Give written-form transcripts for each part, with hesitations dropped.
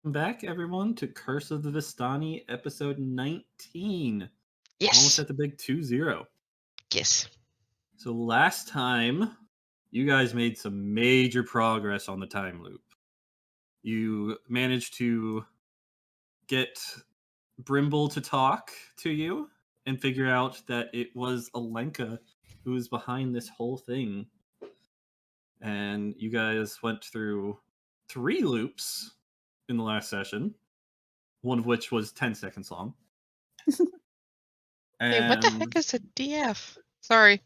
Back, everyone, to Curse of the Vistani, episode 19. Almost Yes. at the big 2-0. Yes. So last time, you guys made some major progress on the time loop. You managed to get Brimble to talk to you and figure out that it was Alenka who was behind this whole thing. And you guys went through 3 loops in the last session, one of which was 10 seconds long. Hey, what the heck is a DF? Sorry.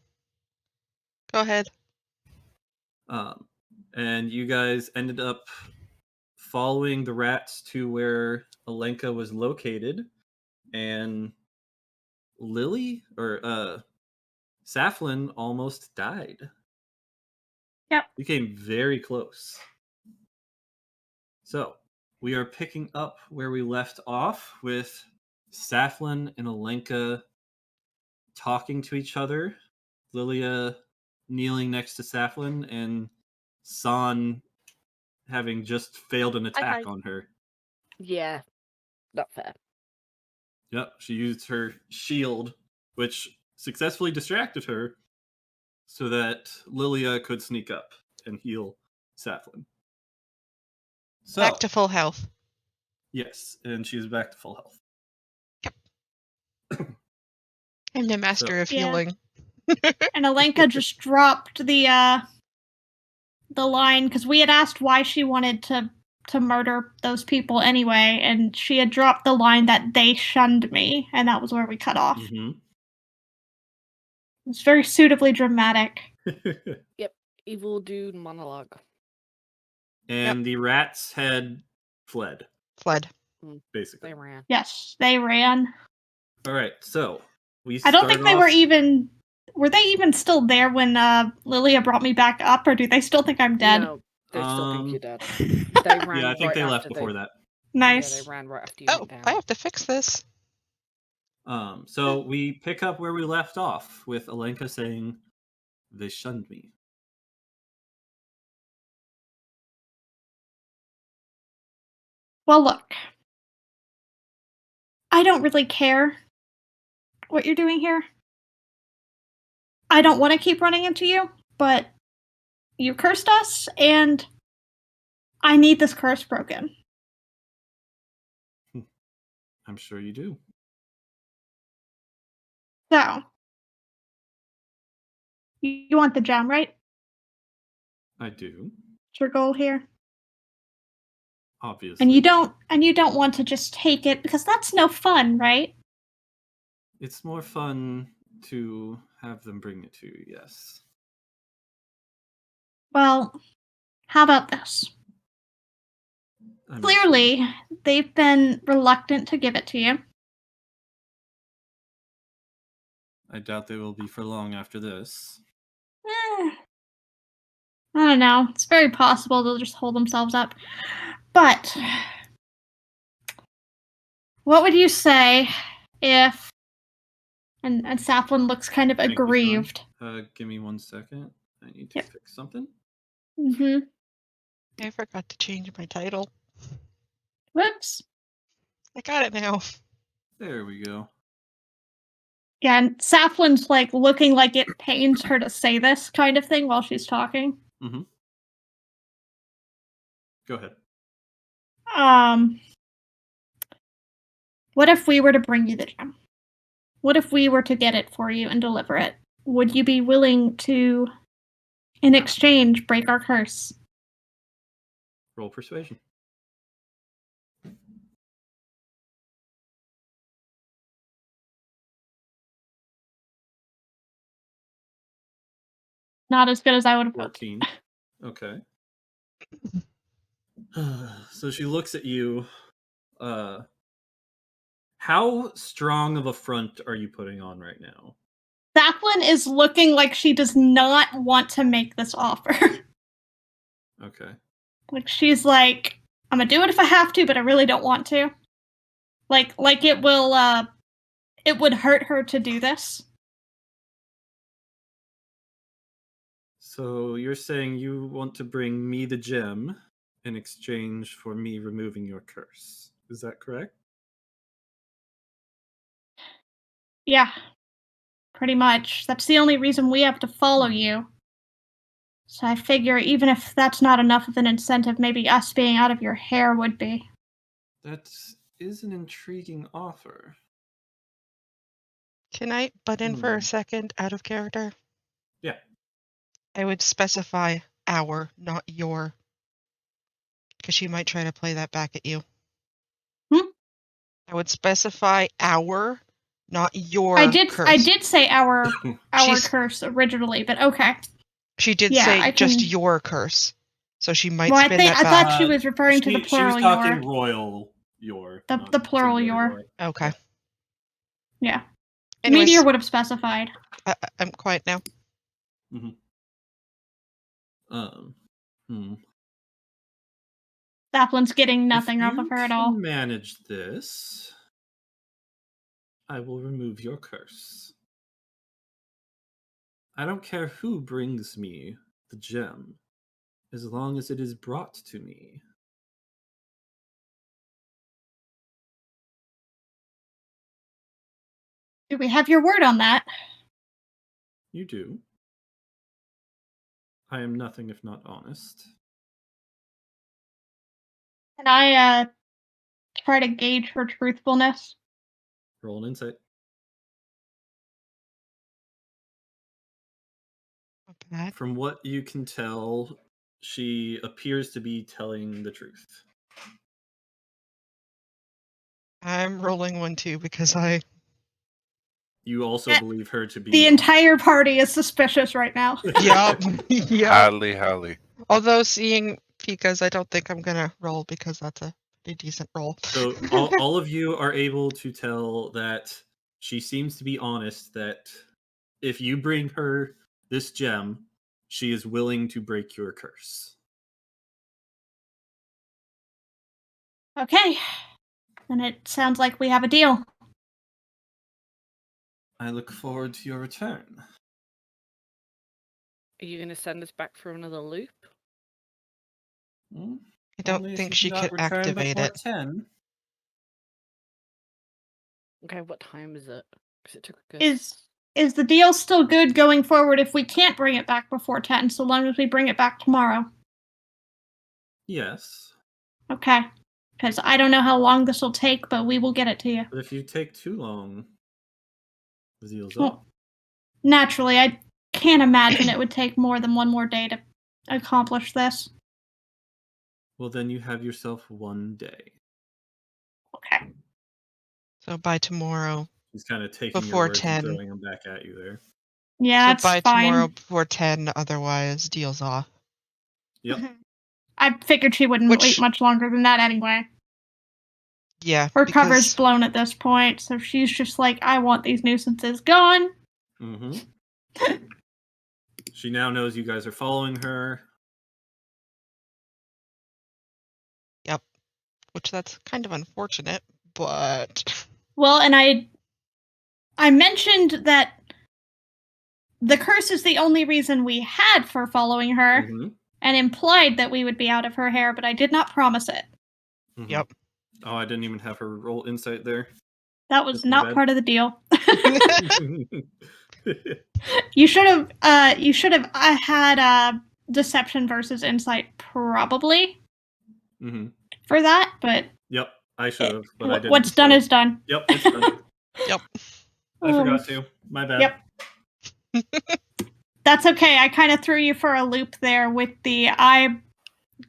Go ahead. And you guys ended up following the rats to where Alenka was located, and Lily or Saflin almost died. Yep. You came very close. So we are picking up where we left off with Saflin and Alenka talking to each other. Lilia kneeling next to Saflin, and San having just failed an attack on her. Yeah, not fair. Yep, she used her shield, which successfully distracted her so that Lilia could sneak up and heal Saflin. So, Back to full health. yes, and she's back to full health. I'm the master of healing. And Alenka just dropped the line because we had asked why she wanted to murder those people anyway, and she had dropped the line that they shunned me, and that was where we cut off. Mm-hmm. It's very suitably dramatic. Yep, evil dude monologue. And the rats had fled. Basically. They ran. Yes, they ran. All right, so we I don't think they were even... Were they even still there when Lilia brought me back up, or do they still think I'm dead? No, they still think you're dead. They ran yeah, I think right they after left before that. Nice. Yeah, they ran right after you went down. I have to fix this. So we pick up where we left off with Alenka saying, "They shunned me." Well, look. I don't really care what you're doing here. I don't want to keep running into you, but you cursed us, and I need this curse broken. I'm sure you do. So, you want the gem, right? I do. It's your goal here. Obviously. And you don't want to just take it because that's no fun, right? It's more fun to have them bring it to you, yes. Well, how about this? Clearly, they've been reluctant to give it to you. I doubt they will be for long after this. I don't know. It's very possible they'll just hold themselves up. But what would you say if... And Saflin looks kind of aggrieved. Give me 1 second. I need to fix something. Mm-hmm. I forgot to change my title. Whoops. I got it now. There we go. Yeah, and Saflin's like looking like it pains her to say this kind of thing while she's talking. Mm-hmm. Go ahead. What if we were to bring you the gem? What if we were to get it for you and deliver it? Would you be willing to, in exchange, break our curse? Roll persuasion. Not as good as I would have hoped. 14. Okay. So she looks at you. How strong of a front are you putting on right now? Saflin is looking like she does not want to make this offer. Okay. Like she's like, I'm gonna do it if I have to, but I really don't want to. Like it will, it would hurt her to do this. So you're saying you want to bring me the gem in exchange for me removing your curse. Is that correct? Yeah. Pretty much. That's the only reason we have to follow you. So I figure even if that's not enough of an incentive, maybe us being out of your hair would be. That is an intriguing offer. Can I butt in for a second out of character? Yeah. I would specify our, not your. Because she might try to play that back at you. I would specify our, not your curse. I did say our She's- curse originally, but okay. She did Yeah, say I just can- your curse. So she might Well, spin that I back. thought she was referring to the plural She was talking your. royal your. The plural your. Okay. Yeah. Anyways, Meteor would have specified. I'm quiet now. Zaplin's getting nothing If off you of her at can all. manage this, I will remove your curse. I don't care who brings me the gem, as long as it is brought to me. Do we have your word on that? You do. I am nothing if not honest. Can I try to gauge her truthfulness? Roll an insight. Not bad. From what you can tell, she appears to be telling the truth. I'm rolling 1 too because You also believe her to be The entire party is suspicious right now. Yup. Highly. Although seeing Pika's, I don't think I'm gonna roll because that's a pretty decent roll. So all of you are able to tell that she seems to be honest, that if you bring her this gem, she is willing to break your curse. Okay. Then it sounds like we have a deal. I look forward to your return. Are you going to send us back for another loop? I don't think she could activate it. 10. Okay, what time is it? Because it took a good... Is the deal still good going forward if we can't bring it back before 10, so long as we bring it back tomorrow? Yes. Okay. Because I don't know how long this will take, but we will get it to you. But if you take too long, the deal's Well, up. naturally, I can't imagine it would take more than one more day to accomplish this. Well, then you have yourself one day. Okay. So by tomorrow. He's kind of taking Before your words 10. and throwing them back at you there. Yeah, So that's by fine. tomorrow before 10, otherwise deal's off. Yep. I figured she wouldn't wait much longer than that anyway. Yeah. Her cover's blown at this point, so she's just like, I want these nuisances gone. Mm-hmm. She now knows you guys are following her. Yep. Which that's kind of unfortunate, but... Well, and I mentioned that the curse is the only reason we had for following her, and implied that we would be out of her hair, but I did not promise it. Mm-hmm. Yep. Oh, I didn't even have her roll insight there. That was not part of the deal. You should have had deception versus insight probably for that, but yep, I should have, but I didn't. What's done is done. Yep, it's done. Yep. I forgot to. My bad. Yep. That's okay. I kind of threw you for a loop there with the I'm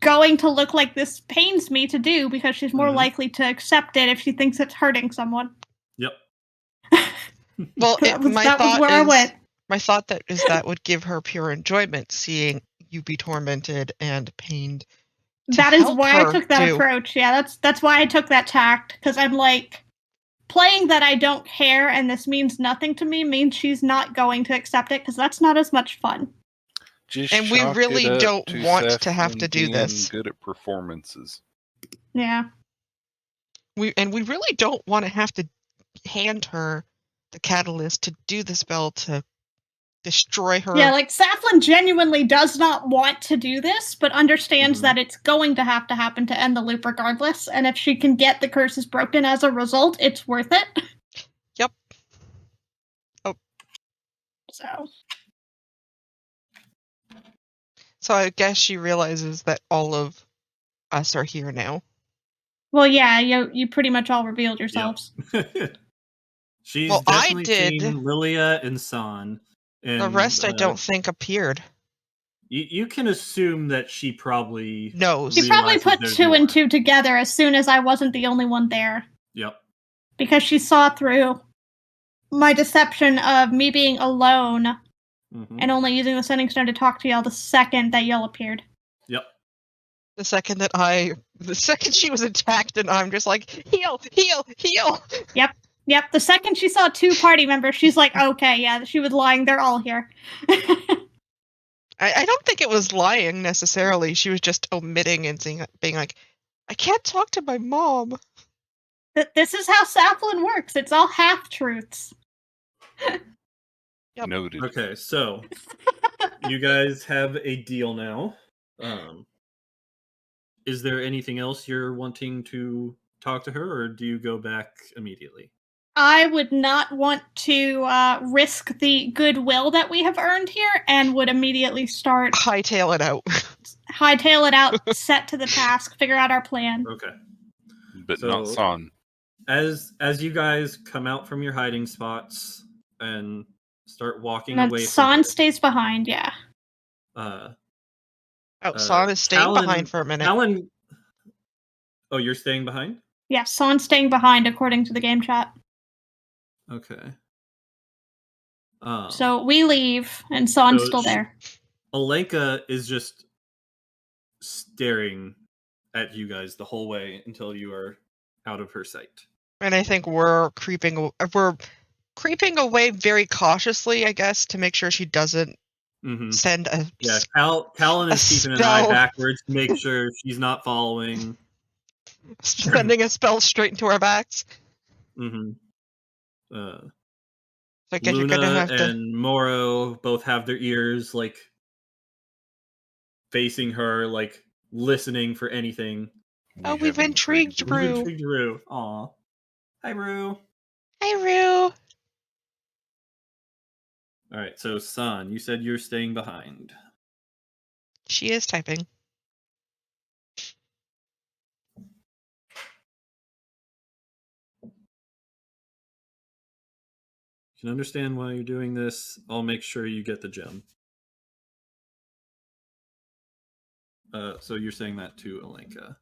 going to look like this pains me to do because she's more likely to accept it if she thinks it's hurting someone. Yep. Well, that was where I went. My thought is that would give her pure enjoyment seeing you be tormented and pained. That is why I took that approach. Yeah, that's why I took that tact, because I'm like, playing that I don't care and this means nothing to me means she's not going to accept it, because that's not as much fun. And we really don't want to have to do this. Good at performances. Yeah. We really don't want to have to hand her the catalyst to do the spell to destroy her. Yeah, like, Saflin genuinely does not want to do this, but understands that it's going to happen to end the loop regardless, and if she can get the curses broken as a result, it's worth it. Yep. Oh. So I guess she realizes that all of us are here now. Well, yeah, you pretty much all revealed yourselves. She's Well, I definitely did. seen Lilia and San. And, The rest I don't think appeared. You can assume that she probably knows. She probably realizes put there's 2 and more. 2 together as soon as I wasn't the only one there. Yep. Because she saw through my deception of me being alone and only using the sending stone to talk to y'all the second that y'all appeared. Yep. The second she was attacked, and I'm just like, heal, heal, heal. Yep, the second she saw 2 party members, she's like, okay, yeah, she was lying, they're all here. I don't think it was lying necessarily. She was just omitting and being like, I can't talk to my mom. This is how Saflin works. It's all half-truths. Yep. Noted. Okay, so you guys have a deal now. Is there anything else you're wanting to talk to her, or do you go back immediately? I would not want to risk the goodwill that we have earned here, and would immediately start hightail it out. Hightail it out, set to the task, figure out our plan. Okay. But not San. As you guys come out from your hiding spots and start walking And away then from San her, stays behind, yeah. San is staying behind for a minute. Talon... Oh, you're staying behind? Yeah, San's staying behind according to the game chat. Okay. So we leave, and San's still there. Alenka is just staring at you guys the whole way until you are out of her sight. And I think we're creeping away very cautiously, I guess, to make sure she doesn't send a Talon is keeping an eye backwards to make sure she's not following. Sending a spell straight into our backs. So I guess Luna and Moro both have their ears like facing her, like listening for anything. We've intrigued Rue. Aw. Hi, Rue. Hi, Rue. Alright, so San, you said you're staying behind. She is typing. You can understand why you're doing this. I'll make sure you get the gem. So you're saying that to Alenka.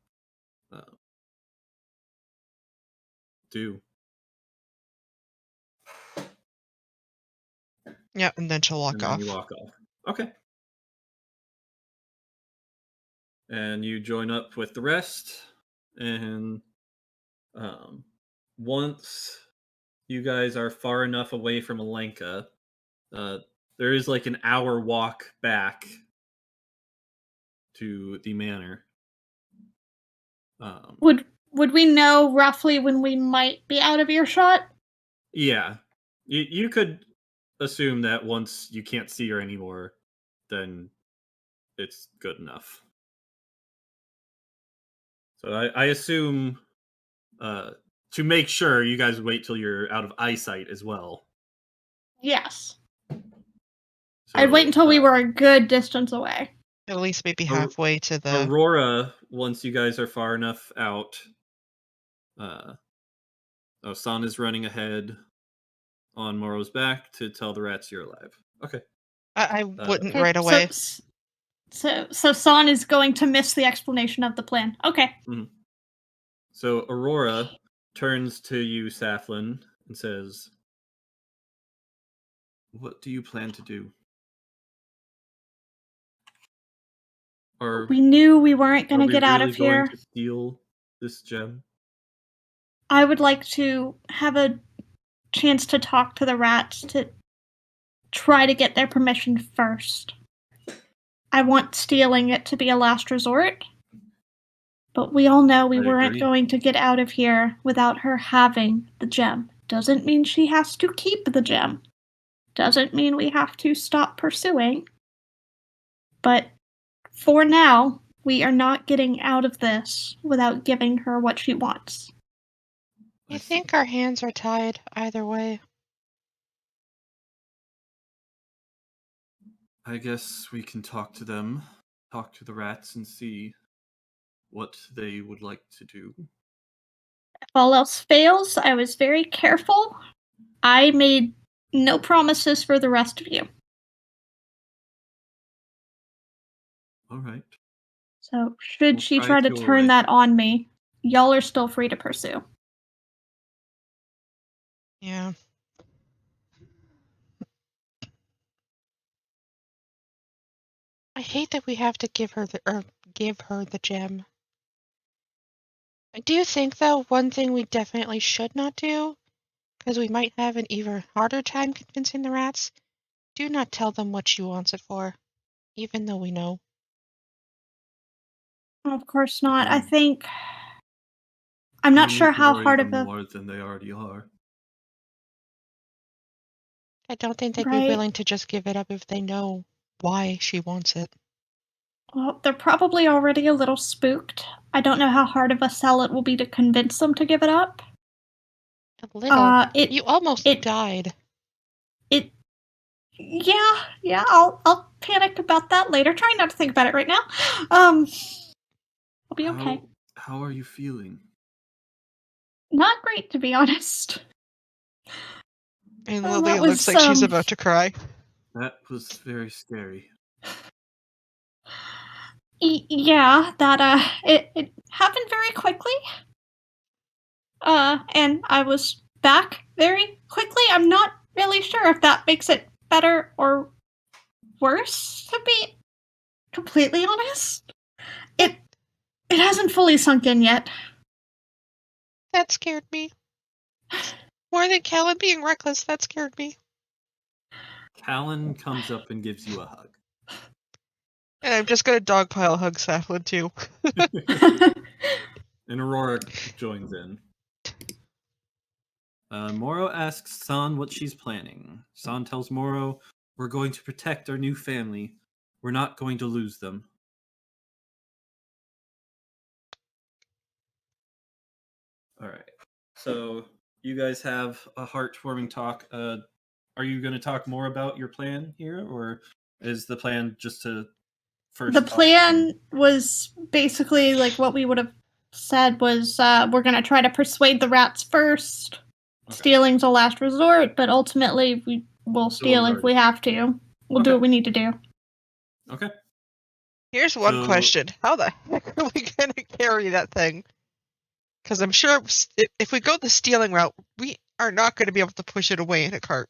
Do. Yeah, and then she'll walk off. You walk off. Okay. And you join up with the rest. And once you guys are far enough away from Alenka, there is like an hour walk back to the manor. Would we know roughly when we might be out of earshot? Yeah. You could assume that once you can't see her anymore, then it's good enough. So I assume to make sure you guys wait till you're out of eyesight as well. Yes. So, I'd wait until we were a good distance away. At least maybe halfway to the... Aurora, once you guys are far enough out, San is running ahead on Moro's back to tell the rats you're alive. Okay. I wouldn't right away. So San is going to miss the explanation of the plan. Okay. Mm-hmm. So Aurora turns to you, Saflin, and says, "What do you plan to do?" Or we knew we weren't going to get out of here. Going to steal this gem? I would like to have a chance to talk to the rats to try to get their permission first. I want stealing it to be a last resort, but we all know we weren't going to get out of here without her having the gem. Doesn't mean she has to keep the gem. doesn't mean we have to stop pursuing. But for now, we are not getting out of this without giving her what she wants. I think our hands are tied either way. I guess we can talk to them, talk to the rats, and see what they would like to do. If all else fails, I was very careful. I made no promises for the rest of you. All right. So, should she try try to to turn avoid. that on me, y'all are still free to pursue. Yeah. I hate that we have to give her the gem. I do think, though, one thing we definitely should not do, because we might have an even harder time convincing the rats, do not tell them what she wants it for, even though we know. Of course not. I Mm. think... I'm not We sure need to how worry hard them of a... more than they already are. I don't think they'd be Right. willing to just give it up if they know why she wants it. Well, they're probably already a little spooked. I don't know how hard of a sell it will be to convince them to give it up. A little. It You almost died. Yeah, I'll panic about that later. Try not to think about it right now. I'll be okay. How are you feeling? Not great, to be honest. And That Lilia was, looks like she's about to cry. That was very scary. Yeah, that it happened very quickly. And I was back very quickly. I'm not really sure if that makes it better or worse, to be completely honest. It hasn't fully sunk in yet. That scared me. More than Callan being reckless, that scared me. Callan comes up and gives you a hug. And I'm just gonna dogpile hug Saflin too. And Aurora joins in. Moro asks San what she's planning. San tells Moro, "We're going to protect our new family. We're not going to lose them." All right. So you guys have a heartwarming talk. Are you going to talk more about your plan here, or is the plan just to first? The plan was basically like what we would have said was we're going to try to persuade the rats first. Okay. Stealing's a last resort, but ultimately we will steal if we have to. We'll do what we need to do. Okay. Here's one question. How the heck are we going to carry that thing? Because I'm sure if we go the stealing route, we are not going to be able to push it away in a cart.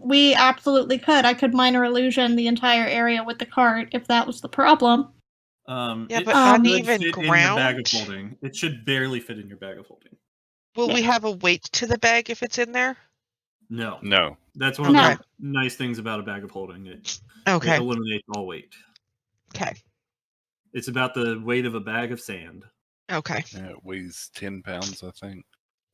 We absolutely could. I could minor illusion the entire area with the cart if that was the problem. Yeah, but uneven fit ground. In your bag of holding. It should barely fit in your bag of holding. Will we have a weight to the bag if it's in there? No. No. That's one of the nice things about a bag of holding. It eliminates all weight. Okay. It's about the weight of a bag of sand. Okay. Yeah, it weighs 10 pounds, I think.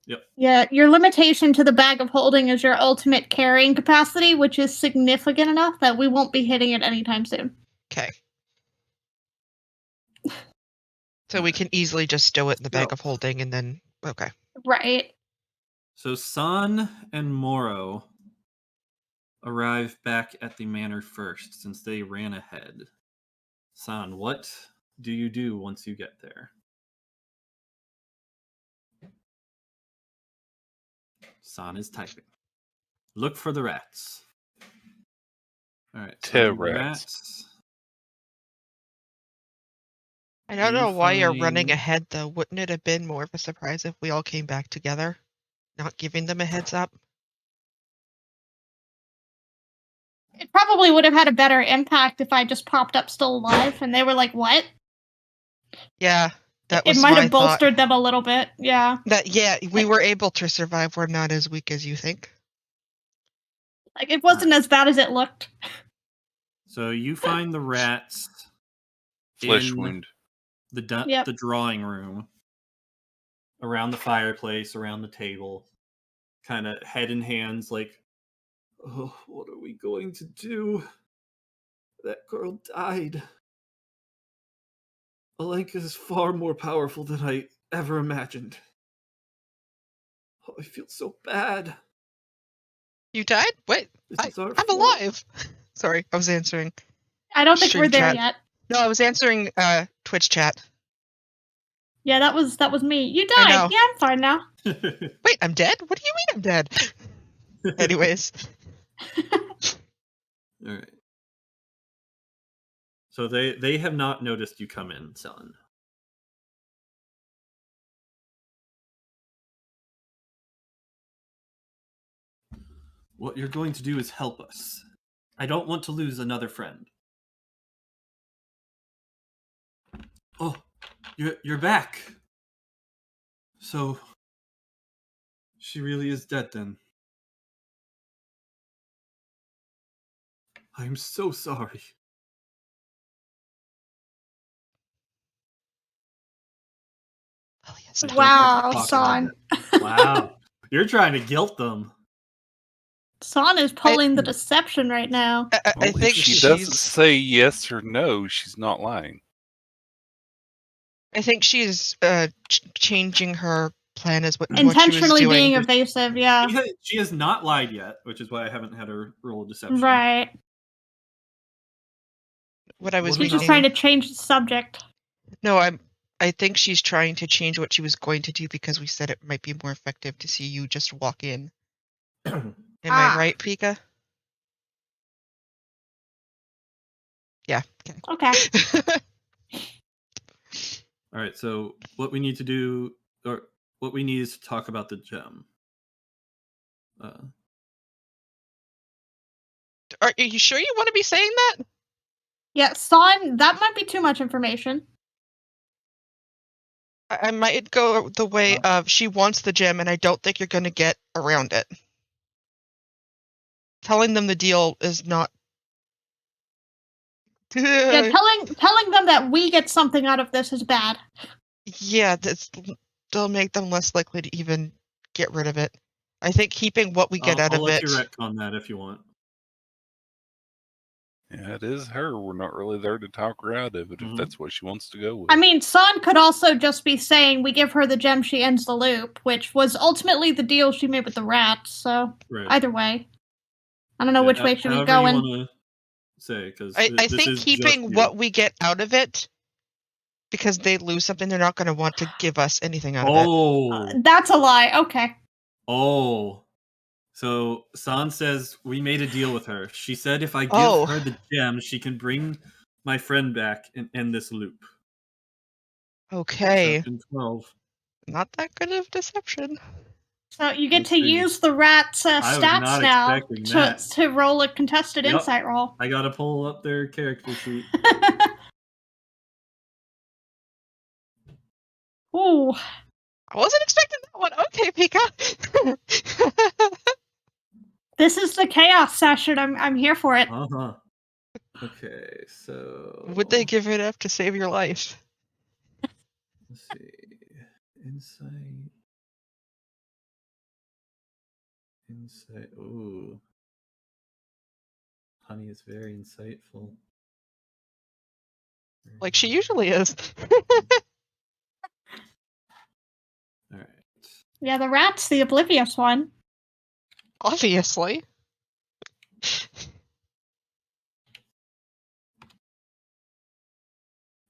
Yep. Yeah, your limitation to the bag of holding is your ultimate carrying capacity, which is significant enough that we won't be hitting it anytime soon. Okay. So we can easily just stow it in the bag of holding and then... Okay. Right. So San and Moro arrive back at the manor first, since they ran ahead. San, what do you do once you get there? San is typing. Look for the rats. All right. So rats. I don't know why you're running ahead, though. Wouldn't it have been more of a surprise if we all came back together? Not giving them a heads up? It probably would have had a better impact if I just popped up still alive and they were like, what? Yeah, that was it might have bolstered them a little bit, yeah. We were able to survive. We're not as weak as you think. Like, it wasn't as bad as it looked. So you find the rats flesh wound. The drawing room, around the fireplace, around the table. kind of head in hands, like, oh, what are we going to do? That girl died. Alenka is far more powerful than I ever imagined. Oh, I feel so bad. You died? Wait, This is our I'm fault. alive. Sorry, I was answering. I don't think Stream we're there chat. yet. No, I was answering Twitch chat. Yeah, that was me. You I died. know. Yeah, I'm fine now. Wait, I'm dead? What do you mean I'm dead? Anyways. All right. So they have not noticed you come in, son. What you're going to do is help us. I don't want to lose another friend. Oh, you're back. So she really is dead then. I'm so sorry. Oh, yes, I don't Wow, want to talk about son. it. Wow. You're trying to guilt them. Son is pulling the deception right now. I Well, think if she she's. doesn't say yes or no, she's not lying. I think she's changing her plan as what she was Intentionally doing. being evasive, yeah. She has not lied yet, which is why I haven't had her roll deception. Right. What I was What She's just reading. trying to change the subject. No, I think she's trying to change what she was going to do because we said it might be more effective to see you just walk in. Am I right, Pika? Yeah. Okay. All right, so what we need to do, or what we need is to talk about the gem. Are you sure you want to be saying that? Yeah, son, that might be too much information. I might go the way of she wants the gem, and I don't think you're going to get around it. Telling them the deal is not. Yeah, telling them that we get something out of this is bad. Yeah, they'll make them less likely to even get rid of it. I think keeping what we get out I'll of let it. you retcon that if you want. Yeah, it is her. We're not really there to talk her out of it if that's what she wants to go with. I mean, son could also just be saying we give her the gem, she ends the loop, which was ultimately the deal she made with the rat. So either way, I don't know which way she was going. You want to say, because I this think is keeping just what we get out of it, because they lose something, they're not going to want to give us anything out of it. That's a lie. Okay. Oh. So San says we made a deal with her. She said if I give her the gem, she can bring my friend back and end this loop. Okay. Deception 12. Not that good of deception. So you get to use the rat's stats now to roll a contested insight roll. I gotta pull up their character sheet. Ooh. I wasn't expecting that one. Okay, Pika. This is the chaos session. I'm here for it. Uh-huh. Okay, so would they give it up to save your life? Let's see. Insight. Ooh. Honey is very insightful. Like she usually is. All right. Yeah, the rat's the oblivious one. Obviously.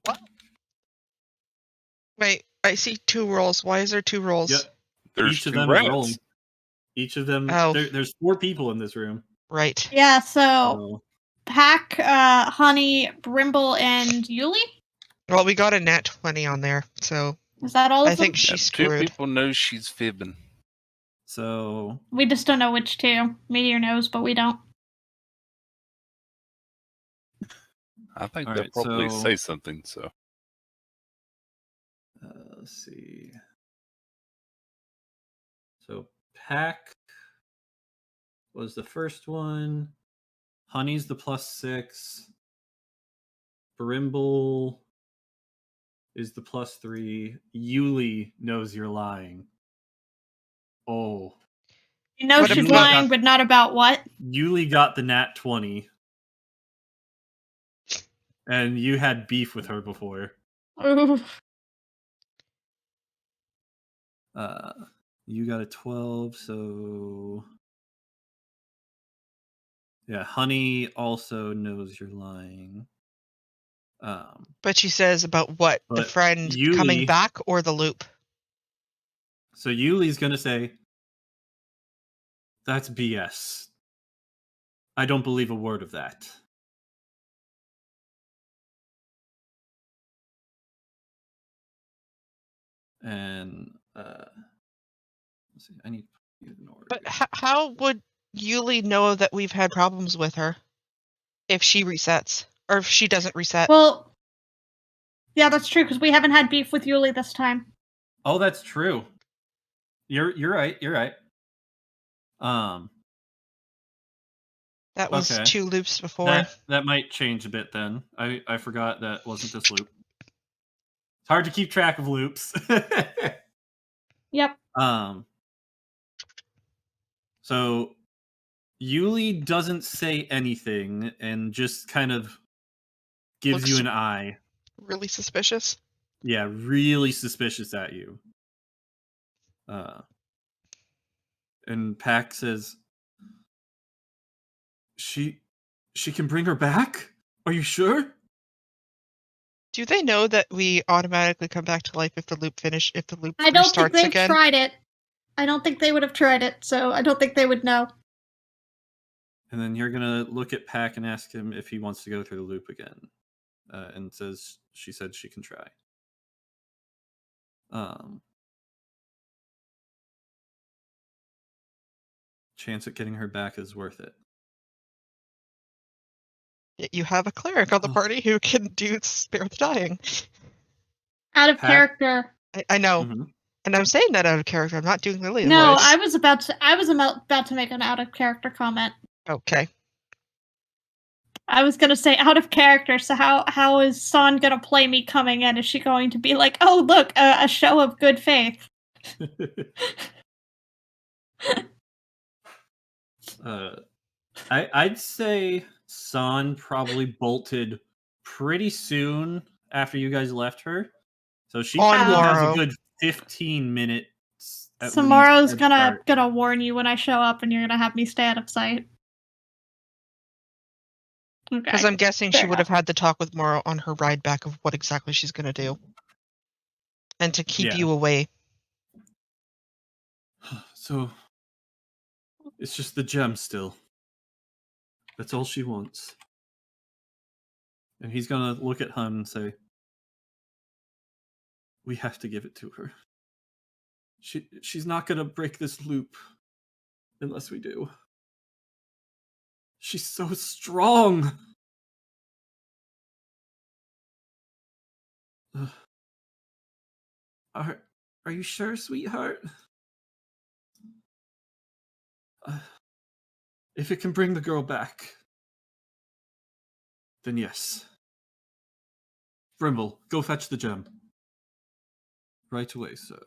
What? Wait, I see 2 rolls. Why is there 2 rolls? Yep. There's Each of 2 them rats. is rolling. Each of them. Oh. There's 4 people in this room. Right. Yeah, so Pack, Honey, Brimble, and Yuli? Well, we got a nat 20 on there, so Is that all of I think them? she's Two screwed. people know she's fibbing. So we just don't know which two. Meteor knows, but we don't. I think All they'll right, probably so- say something, so. let's see. So Pack was the first one. Honey's the +6. Brimble is the +3. Yuli knows you're lying. Oh. You know What she's about- lying, but not about what? Yuli got the nat 20. And you had beef with her before. Ooh. You got a 12, so... Yeah, Honey also knows you're lying. But she says about what? The But friend Yuli- coming back or the loop? So Yuli's gonna say, that's BS. I don't believe a word of that. And, let's see, I need to ignore But here. how would Yuli know that we've had problems with her if she resets or if she doesn't reset? Well, yeah, that's true, because we haven't had beef with Yuli this time. Oh, that's true. You're right. You're right. That was Okay. 2 loops before. That might change a bit then. I forgot that wasn't this loop. It's hard to keep track of loops. Yep. So Yuli doesn't say anything and just kind of gives Looks- you an eye. Really suspicious. Yeah, really suspicious at you. And Pac says, She can bring her back? Are you sure? Do they know that we automatically come back to life if the loop I don't think restarts they've again? tried it. I don't think they would have tried it, so I don't think they would know. And then you're gonna look at Pac and ask him if he wants to go through the loop again. And says she said she can try. Chance at getting her back is worth it. You have a cleric on the Oh. party who can do spare the dying. Out of Pac- character. I know, Mhm. and I'm saying that out of character. I'm not doing Lily. No, voice. I was about to make an out of character comment. Okay. I was gonna say out of character. So how is San gonna play me coming in? Is she going to be like, oh look, a show of good faith? I'd say San probably bolted pretty soon after you guys left her. So she On probably has a Morrow. good 15 minutes. At Samara's least head start. gonna warn you when I show up, and you're gonna have me stay out of sight. Okay. Because I'm guessing Fair she would enough. have had the talk with Morrow on her ride back of what exactly she's going to do. And to keep Yeah. you away. So it's just the gem still. That's all she wants. And he's gonna look at Hun and say, we have to give it to her. She's not gonna break this loop unless we do. She's so strong. Are you sure, sweetheart? If it can bring the girl back, then yes. Brimble, go fetch the gem. Right away, sir.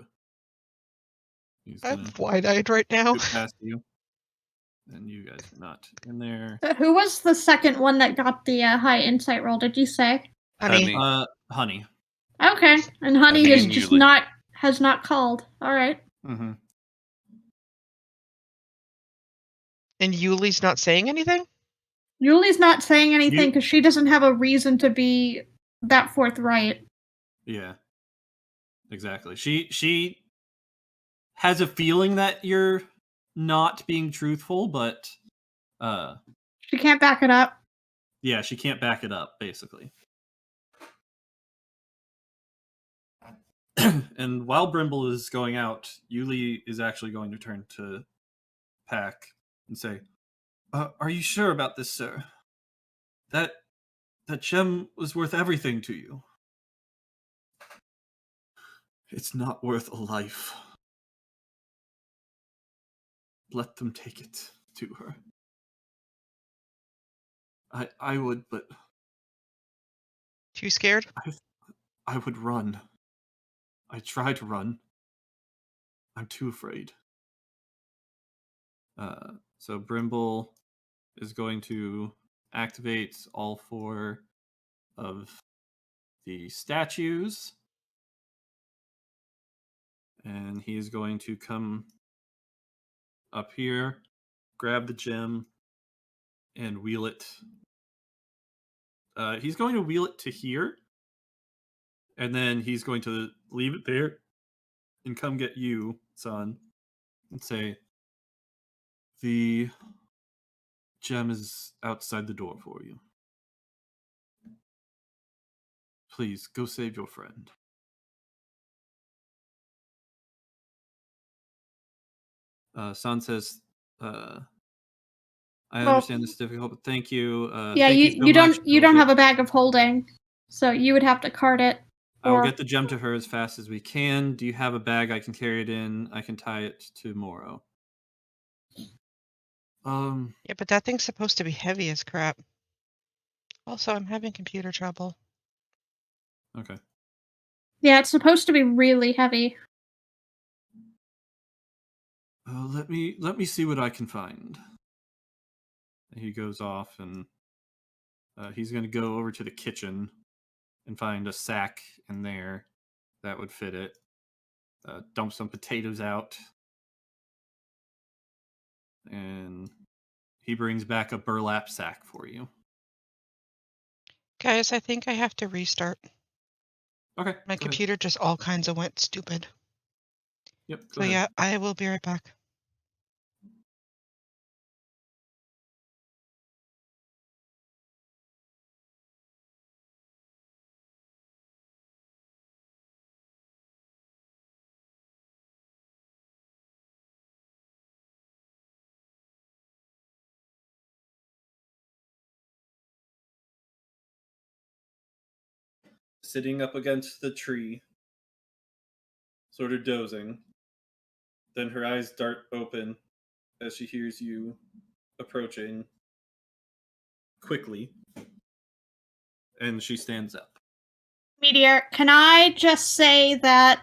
He's I'm gonna wide-eyed right now. scoot past you. And you guys are not in there. Who was the second one that got the high insight roll? Did you say? Honey. Honey. Okay, and Honey Honey is and just Yuli. has not called. All right. Mm-hmm. And Yuli's not saying anything? Yuli's not saying anything You- because she doesn't have a reason to be that forthright. Yeah. Exactly. She has a feeling that you're not being truthful, but She can't back it up. yeah, she can't back it up, basically. And while Brimble is going out, Yuli is actually going to turn to Pac and say, are you sure about this, sir? That gem was worth everything to you. It's not worth a life. Let them take it to her. I would, but Too scared? I would run. I try to run. I'm too afraid. So Brimble is going to activate all 4 of the statues. And he is going to come up here, grab the gem, and wheel it. He's going to wheel it to here, and then he's going to leave it there and come get you, son, and say, the gem is outside the door for you. Please, go save your friend. San says, I understand this is difficult, but thank you. Yeah, thank you so much. you don't have a bag of holding, so you would have to cart it. I will get the gem to her as fast as we can. Do you have a bag I can carry it in? I can tie it to Moro. Yeah, but that thing's supposed to be heavy as crap. Also, I'm having computer trouble. Okay. Yeah, it's supposed to be really heavy. Let me see what I can find. He goes off, and he's going to go over to the kitchen and find a sack in there that would fit it. Dump some potatoes out, and he brings back a burlap sack for you. Guys, I think I have to restart. Okay. My computer just all kinds of went stupid. Yep. So yeah, I will be right back. Sitting up against the tree, sort of dozing. Then her eyes dart open as she hears you approaching quickly, and she stands up. Meteor, can I just say that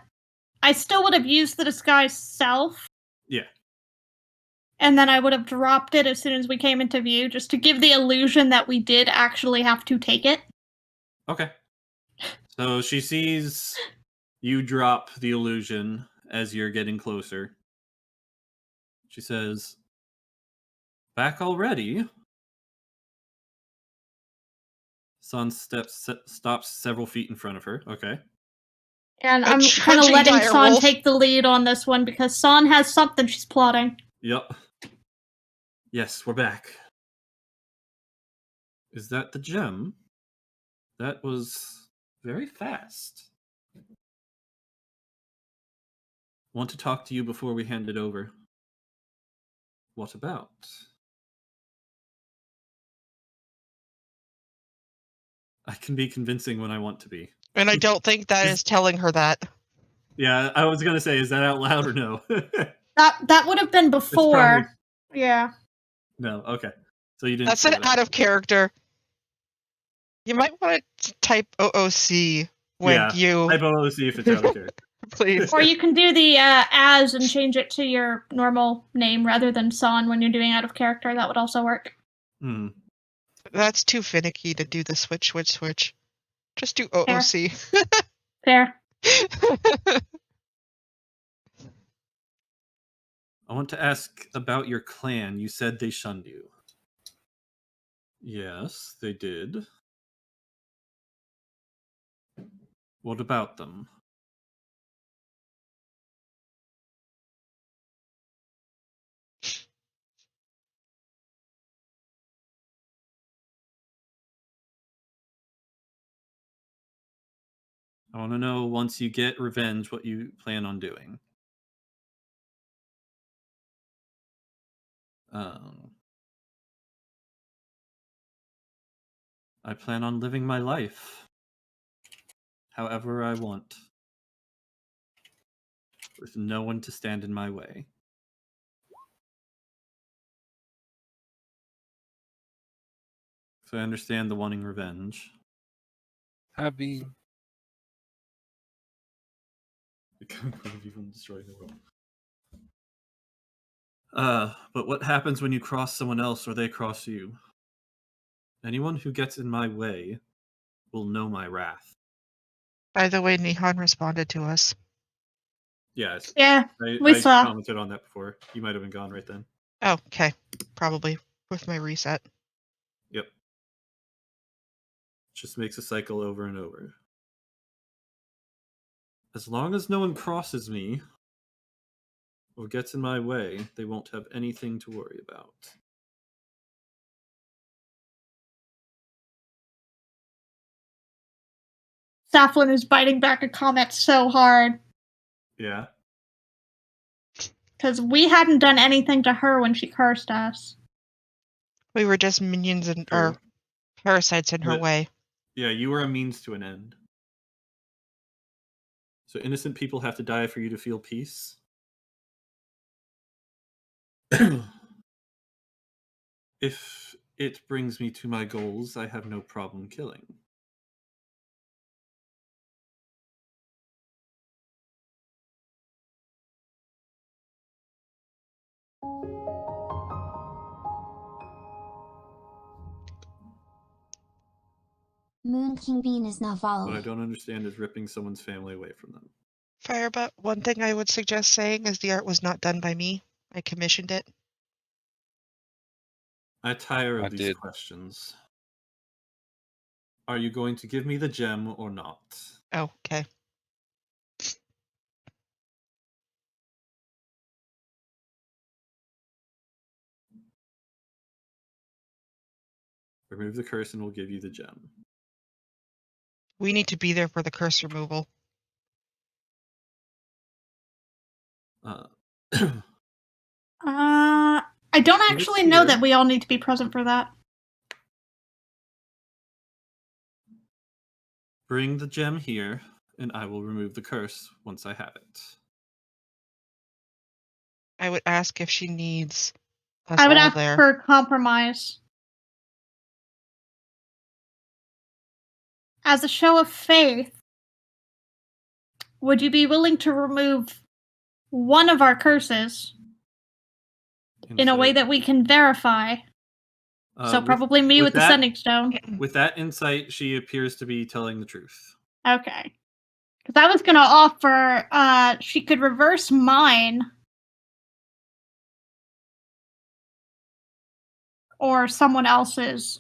I still would have used the disguise self? Yeah. And then I would have dropped it as soon as we came into view, just to give the illusion that we did actually have to take it. Okay. So she sees you drop the illusion as you're getting closer. She says, back already? Sun stops several feet in front of her. Okay. And I'm kind of letting San take the lead on this one because San has something she's plotting. Yep. Yes, we're back. Is that the gem? That was very fast. Want to talk to you before we hand it over. What about? I can be convincing when I want to be. And I don't think that is telling her that. Yeah, I was gonna say, is that out loud or no? That would have been before. Probably... Yeah. No, okay. So you didn't. That's an out of character. You might want to type OOC when you type OOC if it's out of character. Please. Or you can do the as and change it to your normal name rather than San when you're doing out of character. That would also work. Hmm. That's too finicky to do the switch. Just do OOC. Fair. I want to ask about your clan. You said they shunned you. Yes, they did. What about them? I want to know, once you get revenge, what you plan on doing. I plan on living my life however I want, with no one to stand in my way. So I understand the wanting revenge. Happy. Becoming one of evil and destroying the world. But what happens when you cross someone else or they cross you? Anyone who gets in my way will know my wrath. By the way, Nihan responded to us. Yes. Yeah, I we saw. commented on that before. You might have been gone right then. Oh, okay. Probably with my reset. Yep. Just makes a cycle over and over. As long as no one crosses me or gets in my way, they won't have anything to worry about. Saflin is biting back a comment so hard Yeah. because we hadn't done anything to her when she cursed us. We were just minions and True. or parasites in her But- way. Yeah, you were a means to an end. So innocent people have to die for you to feel peace? If it brings me to my goals, I have no problem killing. Moon King Bean is now What I following. don't understand is ripping someone's family away from them. Firebutt, one thing I would suggest saying is the art was not done by me. I commissioned it. I tire of I these did. questions. Are you going to give me the gem or not? Oh, okay. Remove the curse and we'll give you the gem. We need to be there for the curse removal. I don't Give it actually know here. that we all need to be present for that. Bring the gem here, and I will remove the curse once I have it. I would ask if she needs us I would all ask there. for a compromise. As a show of faith, would you be willing to remove one of our curses in a way that we can verify? So probably me with the sending stone. With that insight, she appears to be telling the truth. Okay. Because I was going to offer, she could reverse mine. Or someone else's.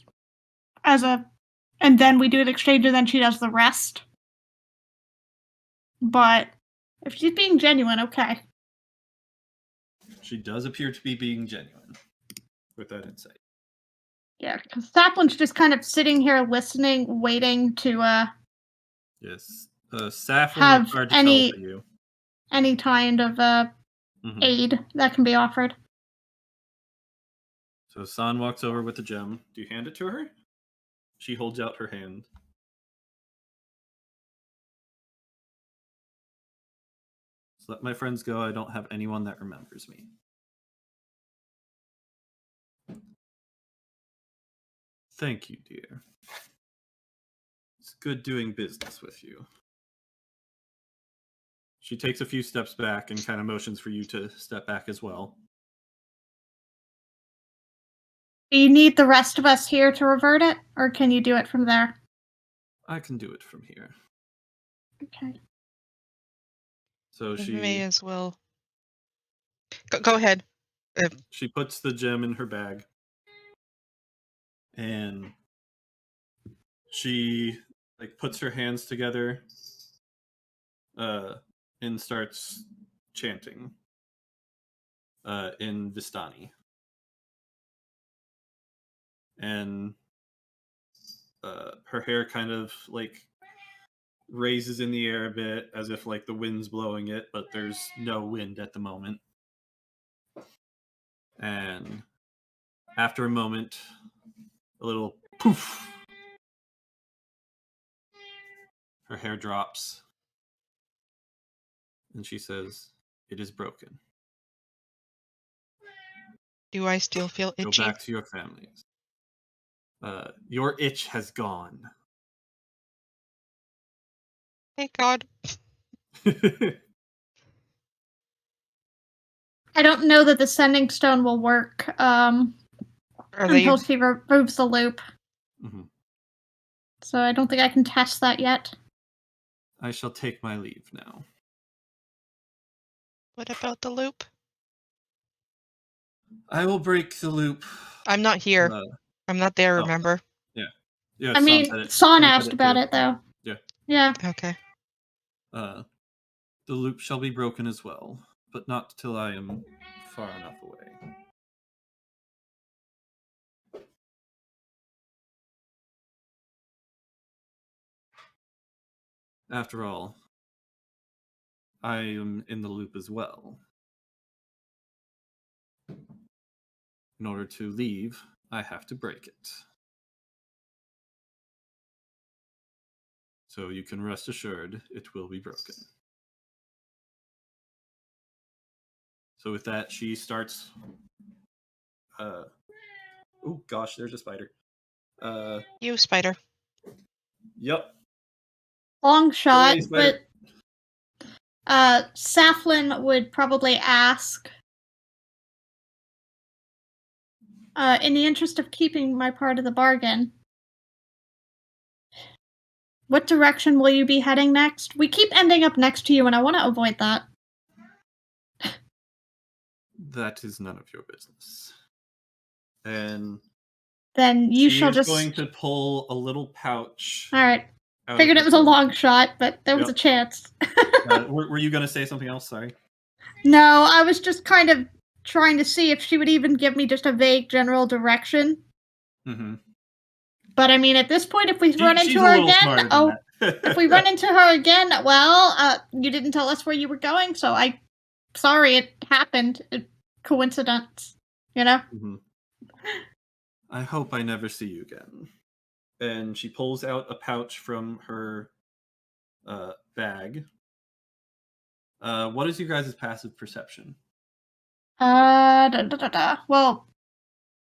And then we do an exchange and then she does the rest. But if she's being genuine, okay. She does appear to be being genuine with that insight. Yeah, because Saplin's just kind of sitting here listening, waiting to Yes. Saffron have is hard to any tell for you. any kind of aid that can be offered. So San walks over with the gem. Do you hand it to her? She holds out her hand. So let my friends go. I don't have anyone that remembers me. Thank you, dear. It's good doing business with you. She takes a few steps back and kind of motions for you to step back as well. Do you need the rest of us here to revert it, or can you do it from there? I can do it from here. Okay. So she May as well. Go ahead. She puts the gem in her bag. And she puts her hands together and starts chanting in Vistani. And her hair kind of raises in the air a bit as if the wind's blowing it, but there's no wind at the moment. And after a moment, a little poof, her hair drops. And she says, "It is broken. Do I still feel itchy? Go back to your families. Your itch has gone." Thank God. And don't know that the sending stone will work Are they? until she removes the loop. Mhm. So I don't think I can test that yet. I shall take my leave now. What about the loop? I will break the loop. I'm not here. I'm not there. oh. Remember? Yeah, I mean, Son Son asked said about too. it, though. Yeah. Yeah. Okay. The loop shall be broken as well, but not till I am far enough away. After all, I am in the loop as well. In order to leave, I have to break it. So you can rest assured it will be broken. So with that, she starts. Oh gosh, there's a spider. You, spider. Yep. Long shot, away, spider. but Saflin would probably ask, in the interest of keeping my part of the bargain, what direction will you be heading next? We keep ending up next to you, and I want to avoid that. That is none of your business. And Then you she shall is just. going to pull a little pouch. All right. out Figured of it was her a throat. long shot, but there was a Yep. chance. Were you going to say something else? Sorry. No, I was just kind of trying to see if she would even give me just a vague general direction. Mm-hmm. But I mean, at this point, if we run into her again, if we run into her again, well, you didn't tell us where you were going, so sorry, it happened. Coincidence, you know? Mm-hmm. I hope I never see you again. And she pulls out a pouch from her bag. What is your guys' passive perception? Well,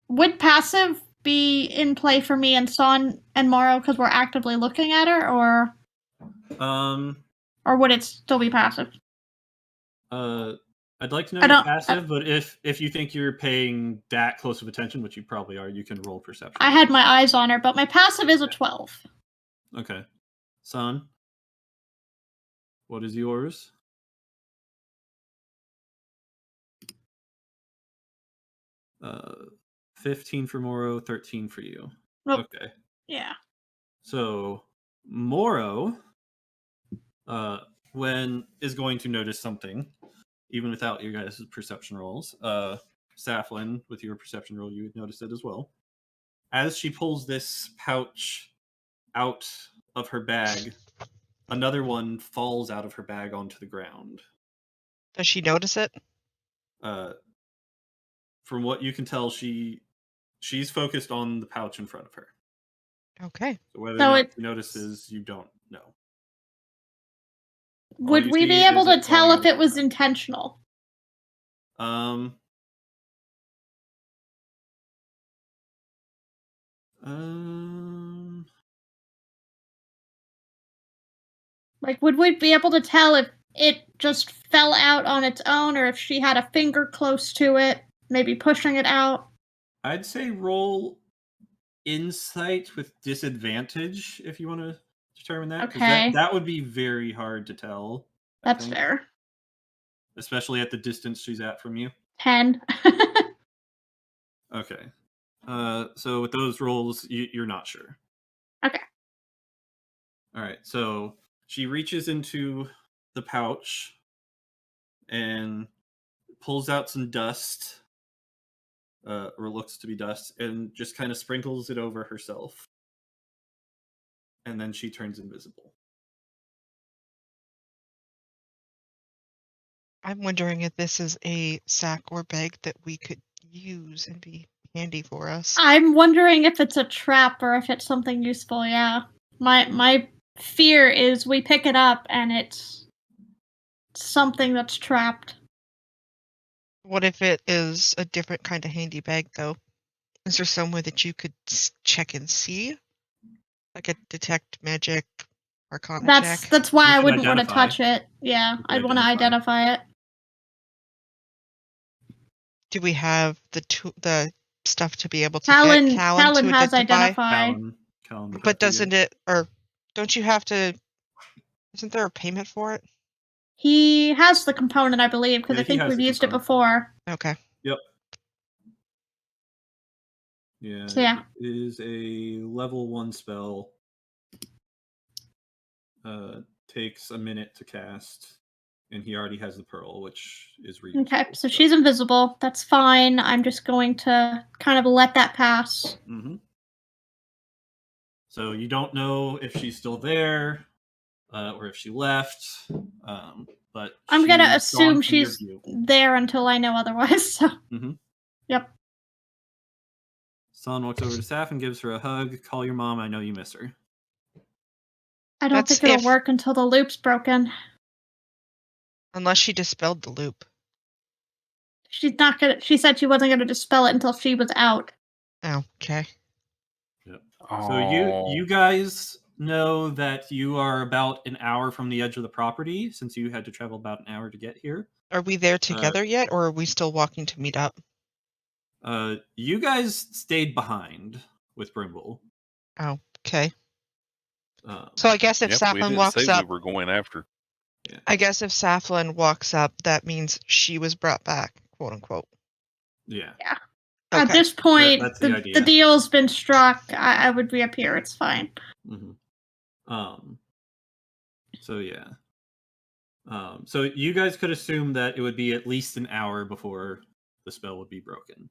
would passive be in play for me and Son and Morrow because we're actively looking at her, or would it still be passive? I'd like to know your passive, but if you think you're paying that close of attention, which you probably are, you can roll perception. I had my eyes on her, but my passive is a 12. Okay. Son, what is yours? Uh, 15 for Morrow, 13 for you. Nope. Okay. Yeah. So Morrow, when is going to notice something, even without your guys' perception rolls. Saflin, with your perception roll, you would notice it as well. As she pulls this pouch out of her bag, another one falls out of her bag onto the ground. Does she notice it? From what you can tell, she's focused on the pouch in front of her. Okay. So whether or not she notices, you don't know. Would we be able to tell if it was intentional? Like, would we be able to tell if it just fell out on its own, or if she had a finger close to it, maybe pushing it out? I'd say roll insight with disadvantage if you want to determine that. Okay. That would be very hard to tell. That's fair. Especially at the distance she's at from you. 10. Okay. So with those rolls, you're not sure. Okay. All right. So she reaches into the pouch and pulls out some dust, or looks to be dust, and just kind of sprinkles it over herself. And then she turns invisible. I'm wondering if this is a sack or bag that we could use and be handy for us. I'm wondering if it's a trap or if it's something useful, yeah. My fear is we pick it up and it's something that's trapped. What if it is a different kind of handy bag, though? Is there somewhere that you could check and see? Like a detect magic arcana check? That's why I wouldn't want to touch it. Yeah, I'd want to identify it. Do we have the stuff to be able to Callan get Callan to has identify? identified. Callan would have But to, doesn't it, or don't you have to? Isn't there a payment for it? He has the component, I believe, because Yeah, I he think has we've the used it component. before. Okay. Yep. Yeah, So, yeah. it is a level 1 spell. Takes a minute to cast, and he already has the pearl, which is reusable. Okay, so she's invisible. That's fine. I'm just going to kind of let that pass. Mm-hmm. So you don't know if she's still there, or if she left, but I'm gonna she's assume gone from your she's view. there until I know otherwise. So, Mm-hmm. yep. Son walks over to Saf and gives her a hug. Call your mom. I know you miss her. I don't That's think it'll if- work until the loop's broken. Unless she dispelled the loop. She's not gonna. She said she wasn't gonna dispel it until she was out. Oh, okay. Yep. Oh, So you guys know that you are about an hour from the edge of the property, since you had to travel about an hour to get here. Are we there together yet, or are we still walking to meet up? You guys stayed behind with Brimble. Oh, okay. Um, So I guess if yep, we Saflin didn't walks say up, we were going after. I guess if Saflin walks up, that means she was brought back, quote unquote. yeah. At Okay. this point, That's the the idea. deal's been struck. I would reappear. It's fine. Mm-hmm. So yeah. So you guys could assume that it would be at least an hour before the spell would be broken.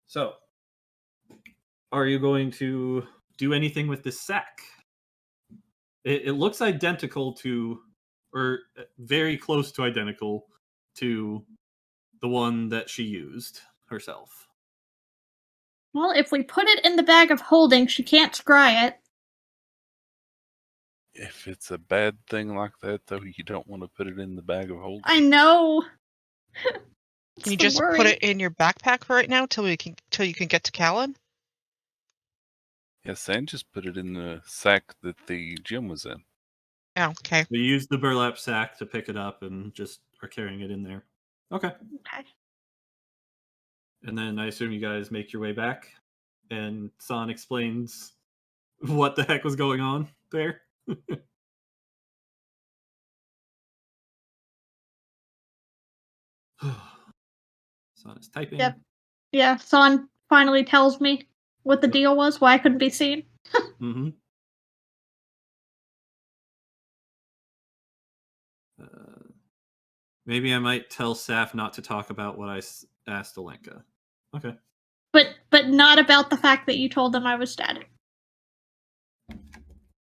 So, are you going to do anything with this sack? It looks identical to, or very close to identical to, the one that she used herself. Well, if we put it in the bag of holding, she can't scry it. If it's a bad thing like that, though, you don't want to put it in the bag of holding. I know. Can you just put it in your backpack right now till you can get to Callan? Yes, and just put it in the sack that the gym was in. Oh, okay. We used the burlap sack to pick it up and just are carrying it in there. Okay. Okay. And then I assume you guys make your way back, and San explains what the heck was going on there. San is typing. Yep. Yeah, Son finally tells me what the deal was, why I couldn't be seen. Mm-hmm. Maybe I might tell Saf not to talk about what I asked Alenka. Okay. But not about the fact that you told them I was dead.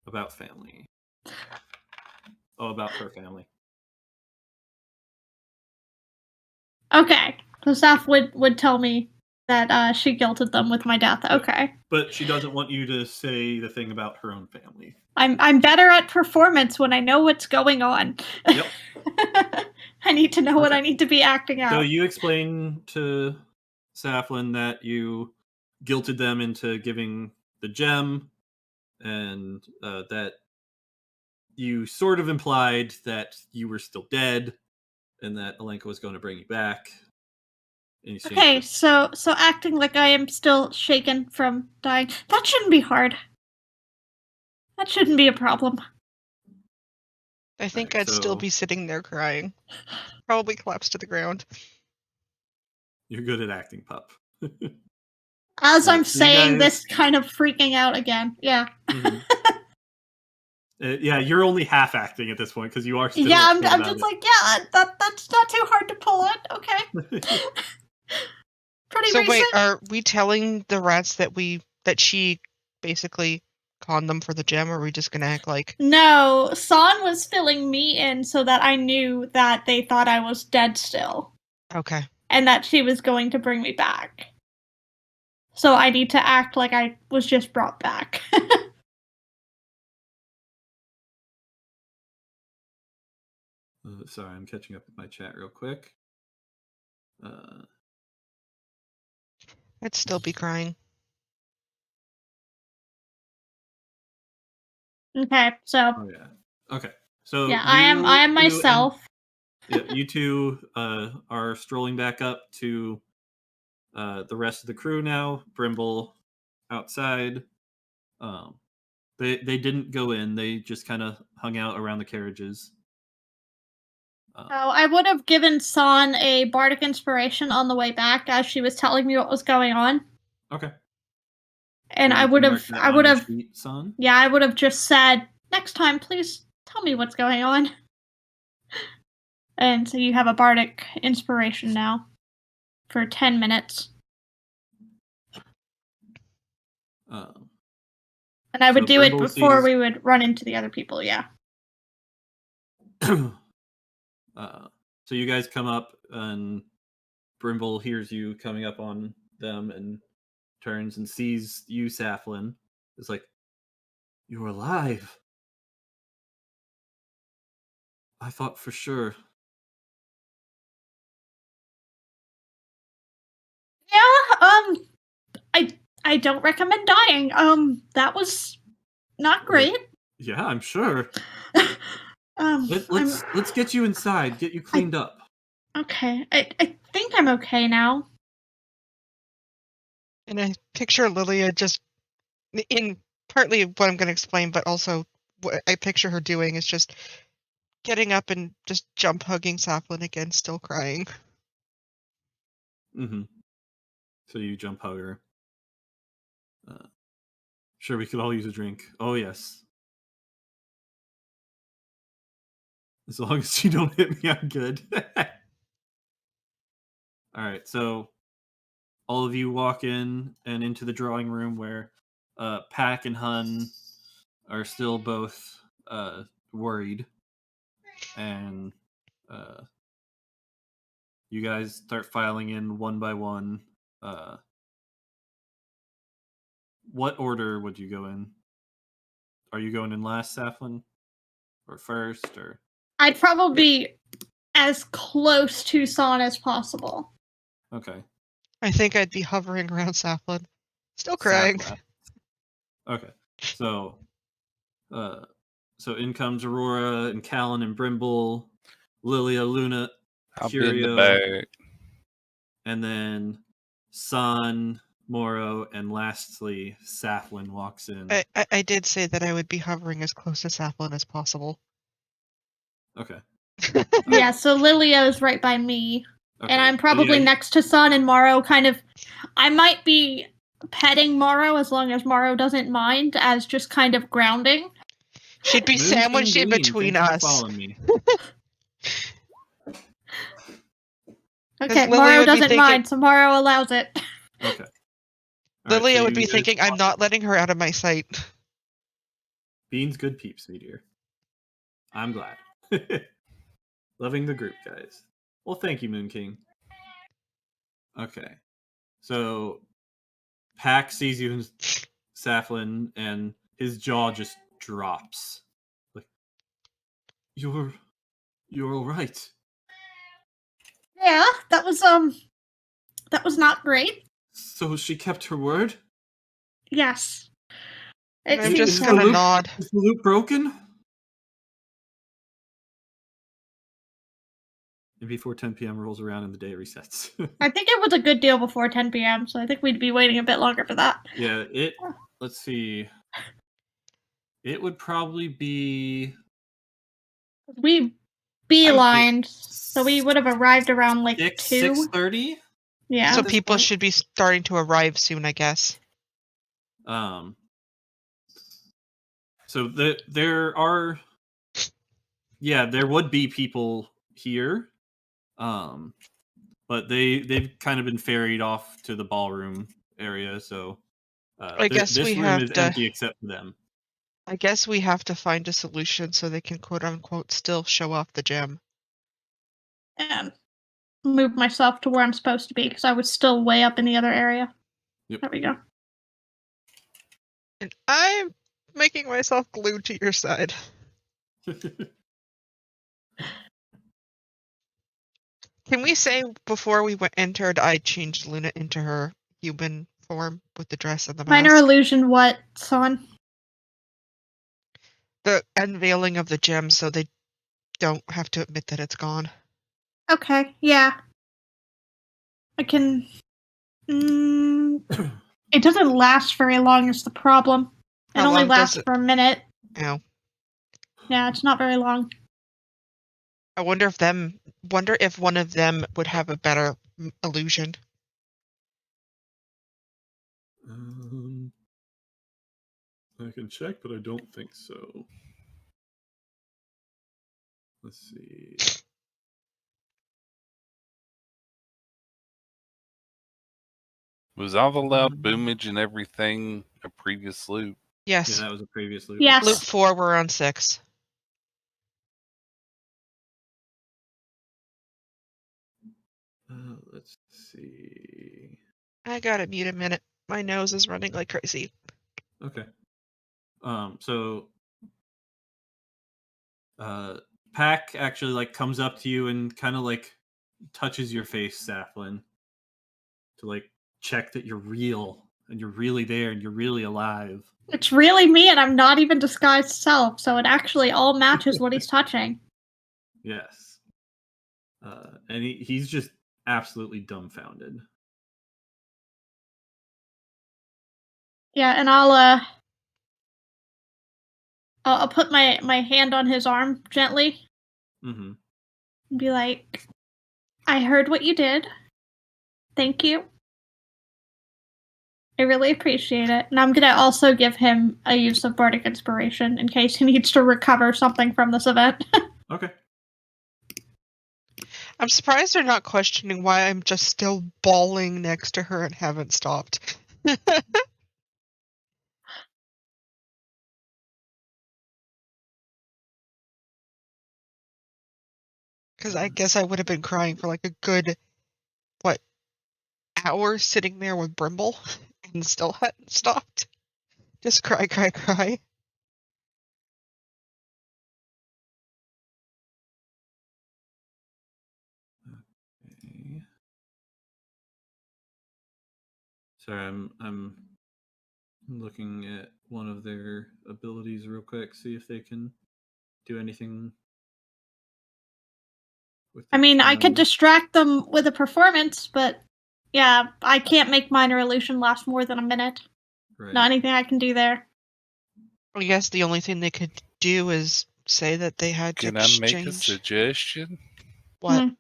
About family. Oh, about her family. Okay. So Saf would tell me that she guilted them with my death. Okay. But she doesn't want you to say the thing about her own family. I'm better at performance when I know what's going on. Yep. I need to know what Okay. I need to be acting out. So you explain to Saflin that you guilted them into giving the gem, and that you sort of implied that you were still dead, and that Alenka was going to bring you back. Okay, so acting like I am still shaken from dying. That shouldn't be hard. That shouldn't be a problem. I think Right, I'd still so- be sitting there crying. Probably collapse to the ground. You're good at acting, pup. As Right, I'm so you saying guys- this, kind of freaking out again. Yeah. Mhm. Yeah, you're only half acting at this point because you are still. Yeah, I'm upset just about like, yeah, that's not too hard to pull on. Okay. it. Pretty So recent. wait, are we telling the rats that she basically conned them for the gem, or are we just gonna act like? No, San was filling me in so that I knew that they thought I was dead still. Okay. And that she was going to bring me back. So I need to act like I was just brought back. Sorry, I'm catching up with my chat real quick. I'd still be crying. Okay, so Oh yeah. Okay. So Yeah, I am you two myself. you two are strolling back up to the rest of the crew now. Brimble outside. Um, they didn't go in. They just kind of hung out around the carriages. Oh, I would have given San a bardic inspiration on the way back as she was telling me what was going on. Okay. And So I you would can have, mark that on your sheet, son. yeah, I would have just said, next time, please tell me what's going on. And so you have a bardic inspiration now for 10 minutes. And I would do it Brimble before sees- we would run into the other people, yeah. So you guys come up, and Brimble hears you coming up on them and turns and sees you, Saflin. It's like, you're alive. I thought for sure. Yeah, I don't recommend dying. That was not great. Yeah, I'm sure. I'm Let's get you inside. Get you cleaned up. okay. I think I'm okay now. And I picture Lilia just in partly what I'm going to explain, but also what I picture her doing is just getting up and just jump hugging Saplin again, still crying. Mm-hmm. So you jump hug her. Sure, we could all use a drink. Oh, yes. As long as you don't hit me, I'm good. All right, so all of you walk in and into the drawing room where Pack and Hun are still both worried. And you guys start filing in one by one. What order would you go in? Are you going in last, Saflin? Or first? Or I'd probably be as close to San as possible. okay. I think I'd be hovering around Saplin. Still crying. Safla. Okay. So in comes Aurora and Callan and Brimble, Lilia, Luna, I'll be in the Curio, back. and then San, Moro, and lastly Saflin walks in. I did say that I would be hovering as close to Saplin as possible. Okay. Yeah, so Lilia is right by me. Okay. And I'm probably next to San and Morrow, kind of. I might be petting Morrow as long as Morrow doesn't mind, as just kind of grounding. She'd be Moon sandwiched King in Bean, between thanks for us. following me. Okay, Lilia Morrow would be doesn't thinking- mind, so Morrow allows it. Okay. Lilia so would be you guys thinking, I'm walk not letting her out of my sight. Bean's good peeps, me dear. I'm glad. Loving the group, guys. Well, thank you, Moon King. Okay. So Pack sees you in Saflin, and his jaw just drops. Like, you're all right. Yeah, that was not great. So she kept her word? Yes. And It I'm seems just so. gonna nod. Is the loop broken? And before 10 p.m. rolls around and the day resets. I think it was a good deal before 10 p.m., so I think we'd be waiting a bit longer for that. Yeah, let's see. It would probably be... We beelined, so we would have arrived around like 2. 6:30? Yeah. So this people point? should be starting to arrive soon, I guess. So there are... Yeah, there would be people here. But they've kind of been ferried off to the ballroom area, so I guess this we room have is to- empty except for them. I guess we have to find a solution so they can quote unquote still show off the gem. And move myself to where I'm supposed to be because I was still way up in the other area. Yep. There we go. And I'm making myself glued to your side. Can we say before we entered, I changed Luna into her human form with the dress and the mask? Minor illusion, what, son? The unveiling of the gem so they don't have to admit that it's gone. Okay, yeah. I can. It doesn't last very long, is the problem. It How only long does lasts it? for a minute. Ow. Yeah, it's not very long. I wonder if one of them would have a better illusion. I can check, but I don't think so. Let's see. Was all the loud boomage and everything a previous loop? Yes. Yeah, that was a previous loop. Yes. Loop 4, we're on 6. Let's see. I gotta mute a minute. My nose is running like crazy. Okay. So Pack actually like comes up to you and kind of like touches your face, Saflin, to like check that you're real and you're really there and you're really alive. It's really me, and I'm not even disguised self, so it actually all matches what he's touching. Yes. And he's just absolutely dumbfounded. Yeah, and I'll put my hand on his arm gently. Mm-hmm. And be like, I heard what you did. Thank you. I really appreciate it. And I'm gonna also give him a use of Bardic Inspiration in case he needs to recover something from this event. Okay. I'm surprised they're not questioning why I'm just still bawling next to her and haven't stopped. Because I guess I would have been crying for like a good, hour sitting there with Brimble and still hadn't stopped. Just cry, cry, cry. Okay. Sorry, I'm looking at one of their abilities real quick, see if they can do anything with I the mean, I could time. distract them with a performance, but yeah, I can't make minor illusion last more than a minute. Right. Not anything I can do there. I guess the only thing they could do is say that they had to Can I make a exchange. suggestion? What?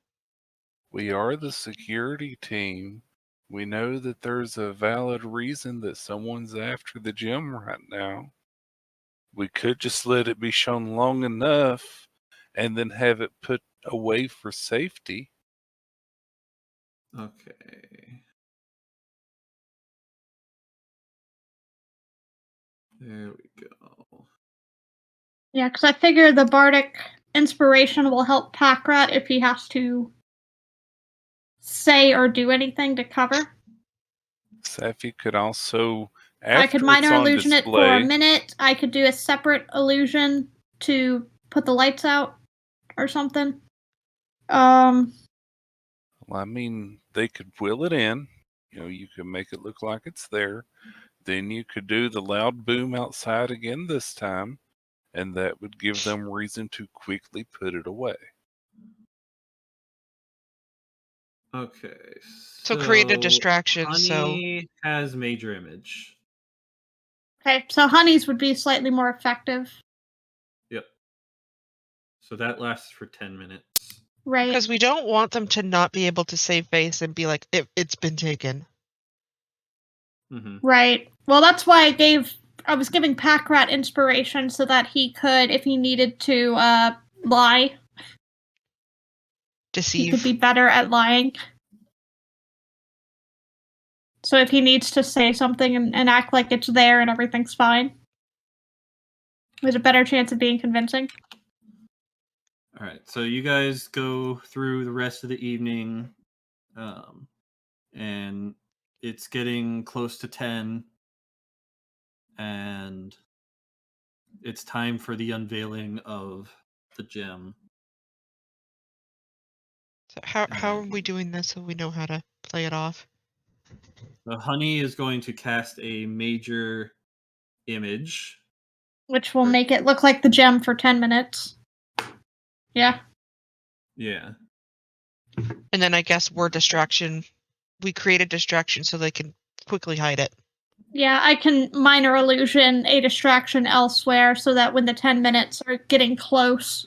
We are the security team. We know that there's a valid reason that someone's after the gym right now. We could just let it be shown long enough and then have it put away for safety. Okay. There we go. Yeah, because I figure the Bardic Inspiration will help Packrat if he has to say or do anything to cover. Safi could also, I could after it's minor on illusion it for a display, minute. I could do a separate illusion to put the lights out or something. well, I mean, they could will it in. You could make it look like it's there. Then you could do the loud boom outside again this time, and that would give them reason to quickly put it away. Okay. So create a distraction, Honey has major image. Okay, so Honey's would be slightly more effective. Yep. So that lasts for 10 minutes. Right. Because we don't want them to not be able to save face and be like, it's been taken. Mm-hmm. Right. Well, that's why I was giving Packrat inspiration so that he could, if he needed to, lie. Deceive. He could be better at lying. So if he needs to say something and act like it's there and everything's fine, there's a better chance of being convincing. All right. So you guys go through the rest of the evening, and it's getting close to 10, and it's time for the unveiling of the gem. So how are we doing this so we know how to play it off? The Honey is going to cast a major image which will make it look like the gem for 10 minutes. Yeah. Yeah. And then I guess we create a distraction so they can quickly hide it. Yeah, I can minor illusion a distraction elsewhere so that when the 10 minutes are getting close,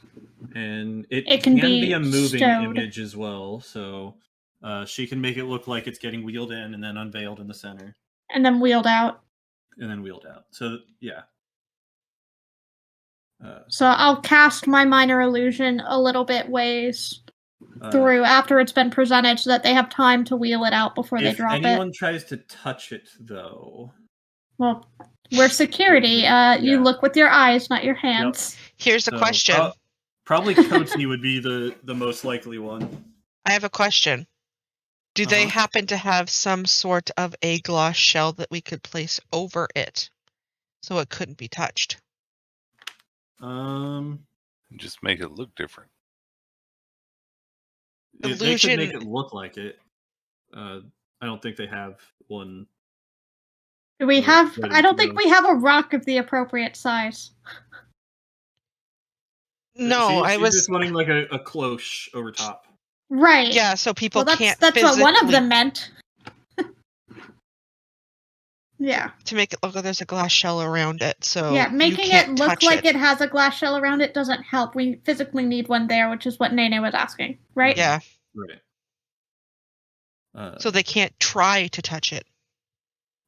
And it can can be be a moving stowed. image as well. So she can make it look like it's getting wheeled in and then unveiled in the center. And then wheeled out. And then wheeled out. So, yeah. So I'll cast my minor illusion a little bit ways through after it's been presented so that they have time to wheel it out before they drop it. If anyone tries to touch it, though... Well, we're security. You look with your eyes, not your hands. Yep. Here's a question. Probably Coatsy would be the most likely one. I have a question. Do they happen to have some sort of a glass shell that we could place over it so it couldn't be touched? Just make it look different. They could make it look like it. I don't think they have one. Do we have? I don't think we have a rock of the appropriate size. No, I was just wanting like a cloche over top. Right. Yeah, so people can't. That's what one of them meant. Yeah. To make it look like there's a glass shell around it, so yeah, making you can't it look touch like it has a glass shell around it doesn't help. We physically need one there, which is what Nene was asking, right? Yeah. Right. So they can't try to touch it.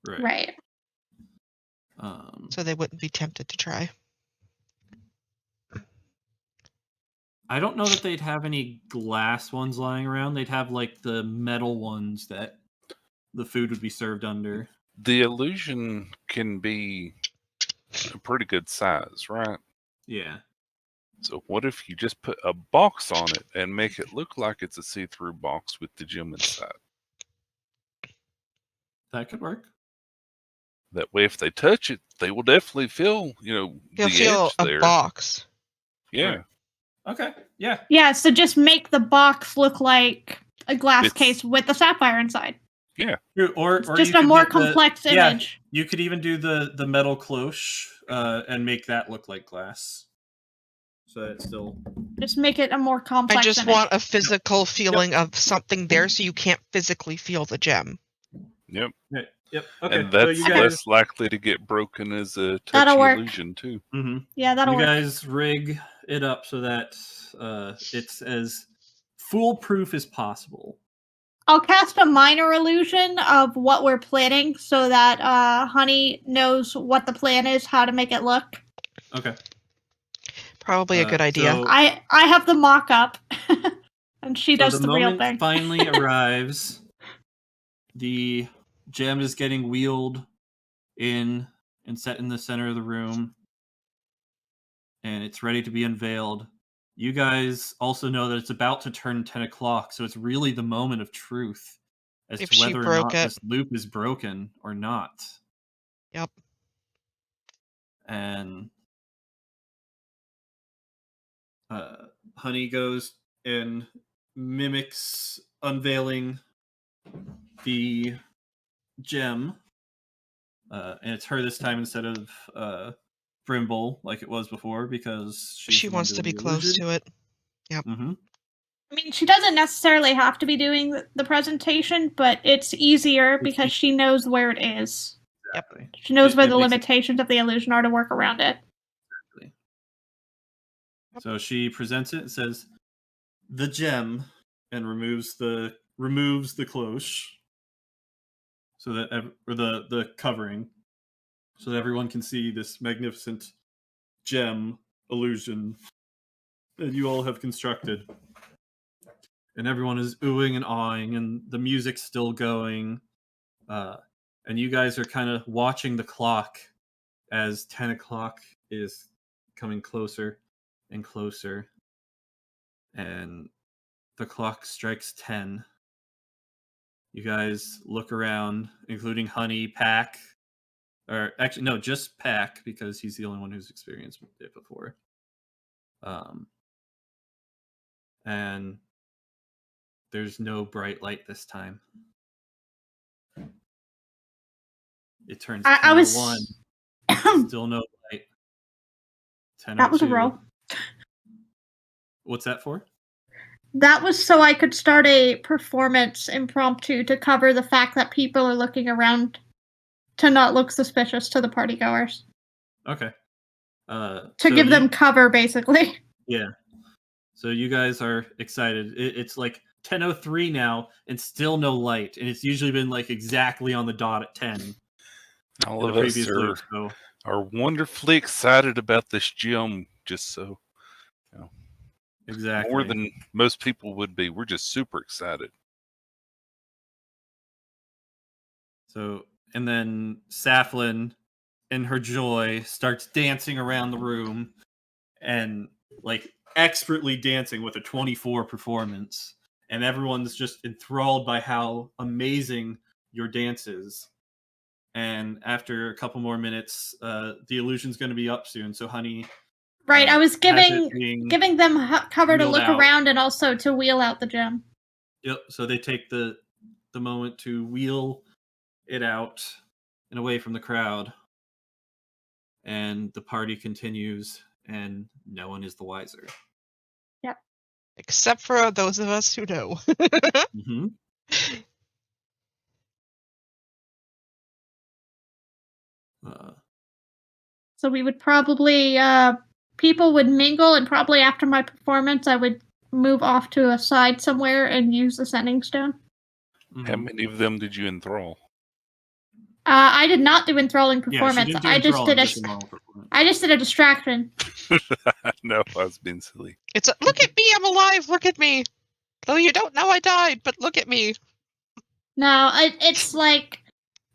Right. So they wouldn't be tempted to try. I don't know that they'd have any glass ones lying around. They'd have like the metal ones that the food would be served under. The illusion can be a pretty good size, right? Yeah. So what if you just put a box on it and make it look like it's a see-through box with the gem inside? That could work. That way, if they touch it, they will definitely feel, They'll the feel edge a there. box. Yeah. Right. Okay. Yeah. Yeah, so just make the box look like a glass case with a sapphire inside. Yeah. Or just a more complex image. You could even do the metal cloche and make that look like glass. So it's still just make it a more complex I just image. want a physical feeling of something there so you can't physically feel the gem. Yep. Yep. Okay. And that's so you guys, less likely to get broken as a That'll touchy work. illusion too. Mm-hmm. Yeah, that'll you work. You guys rig it up so that it's as foolproof as possible. I'll cast a minor illusion of what we're planning so that Honey knows what the plan is, how to make it look. Okay. Probably a good idea. So, I have the mock-up, and she does the real thing. The moment finally arrives, the gem is getting wheeled in and set in the center of the room, and it's ready to be unveiled. You guys also know that it's about to turn 10 o'clock, so it's really the moment of truth as to whether or not this loop is broken or not. Yep. And Honey goes and mimics unveiling the gem. And it's her this time instead of Brimble like it was before because she wants to be close to it. Yep. Mm-hmm. I mean, she doesn't necessarily have to be doing the presentation, but it's easier because she knows where it is. Exactly. Yep. She knows where the limitations of the illusion are to work around it. Exactly. So she presents it and says, "The gem," and removes the cloche, so that or the covering, so that everyone can see this magnificent gem illusion that you all have constructed. And everyone is oohing and awing, and the music's still going. And you guys are kind of watching the clock as 10 o'clock is coming closer and closer. And the clock strikes 10. You guys look around, including Honey, Pack. Or actually, no, just Pack, because he's the only one who's experienced it before. And there's no bright light this time. It turns 10 to 1. Still no light. That was a 10:02. roll. What's that for? That was so I could start a performance impromptu to cover the fact that people are looking around to not look suspicious to the partygoers. Okay. To so give you- them cover, basically. Yeah. So you guys are excited. It's like 10:03 now, and still no light. And it's usually been like exactly on the dot at 10 All in the of us previous loop. So are wonderfully excited about this gym, just so exactly more than most people would be. We're just super excited. So and then Saflin, in her joy, starts dancing around the room, and like expertly dancing with a 24 performance, and everyone's just enthralled by how amazing your dance is. And after a couple more minutes, the illusion's going to be up soon. So, honey, Right, I was has giving it being them cover to wheeled look out. around and also to wheel out the gem. Yep. So they take the moment to wheel it out and away from the crowd, and the party continues, and no one is the wiser. Except for those of us who know. Mm-hmm. So we would probably people would mingle, and probably after my performance, I would move off to a side somewhere and use the sending stone. How many of them did you enthrall? I did not do enthralling Yeah, she performance. didn't do I just did enthralling, just a normal performance. I just did a distraction. No, I was being silly. It's look at me, I'm alive, look at me. Though you don't know I died, but look at me. No, it's like,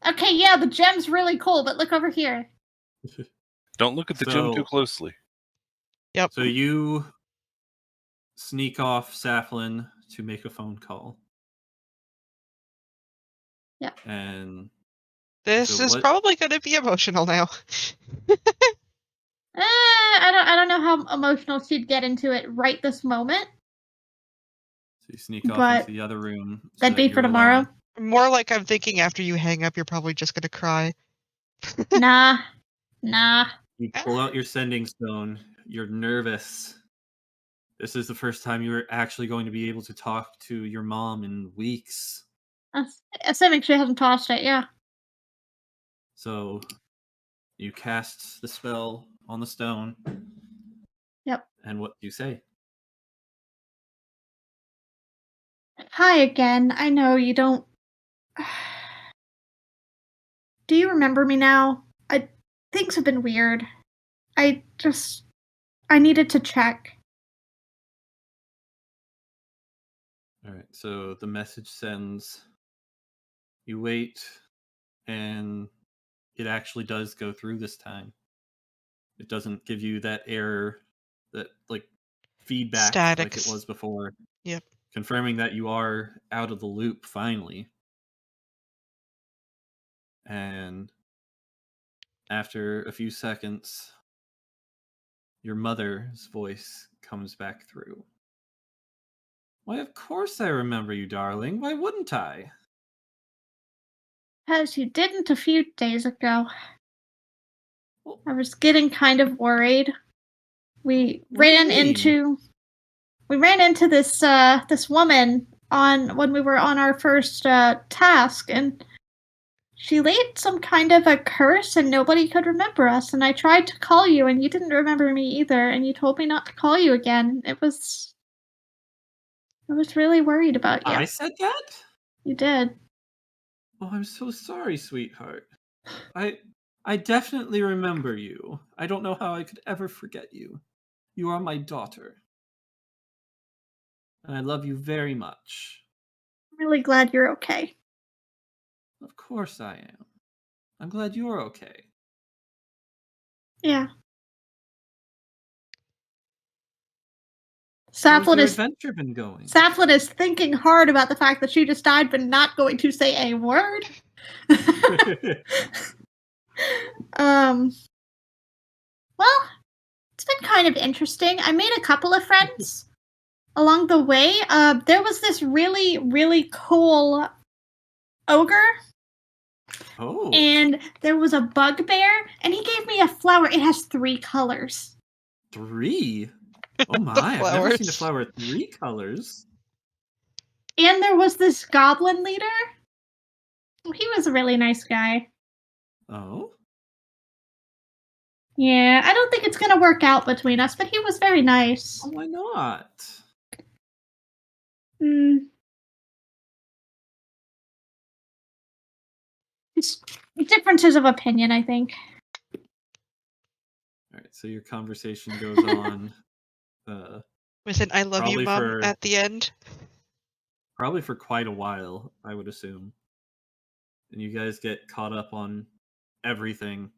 okay, yeah, the gem's really cool, but look over here. Don't look at the gym too closely. Yep. So you sneak off Saflin to make a phone call. Yep. And This so is what- probably going to be emotional now. I don't know how emotional she'd get into it right this moment. So you sneak off But into the other room. so that'd that be for you're tomorrow. alone. More like I'm thinking after you hang up, you're probably just going to cry. Nah. You pull out your sending stone. You're nervous. This is the first time you're actually going to be able to talk to your mom in weeks. Assuming she hasn't tossed it, yeah. So you cast the spell on the stone. Yep. And what do you say? Hi again. I know you don't. Do you remember me now? Things have been weird. I needed to check. All right. So the message sends. You wait, and it actually does go through this time. It doesn't give you that error, that like feedback like it was before. Yep. Confirming that you are out of the loop finally. And after a few seconds, your mother's voice comes back through. Why, of course I remember you, darling. Why wouldn't I? As you didn't a few days ago. Well, I was getting kind of worried. We What do you ran mean? into this woman when we were on our first task, and she laid some kind of a curse, and nobody could remember us. And I tried to call you, and you didn't remember me either, and you told me not to call you again. I was really worried about you. I said that? You did. Oh, I'm so sorry, sweetheart. I definitely remember you. I don't know how I could ever forget you. You are my daughter. And I love you very much. I'm really glad you're okay. Of course I am. I'm glad you're okay. Yeah. How's Saflin your is adventure been going? Saflin is thinking hard about the fact that she just died, but not going to say a word. Well, it's been kind of interesting. I made a couple of friends along the way. There was this really, really cool ogre. Oh. And there was a bugbear, and he gave me a flower. It has 3 colors. 3? Oh my, I've never seen a flowers. flower 3 colors. And there was this goblin leader. He was a really nice guy. Oh? Yeah, I don't think it's gonna work out between us, but he was very nice. Oh, why not? It's differences of opinion, I think. Alright, so your conversation goes on. With an "I love you, Probably Mom" for- at the end. Probably for quite a while, I would assume. And you guys get caught up on everything.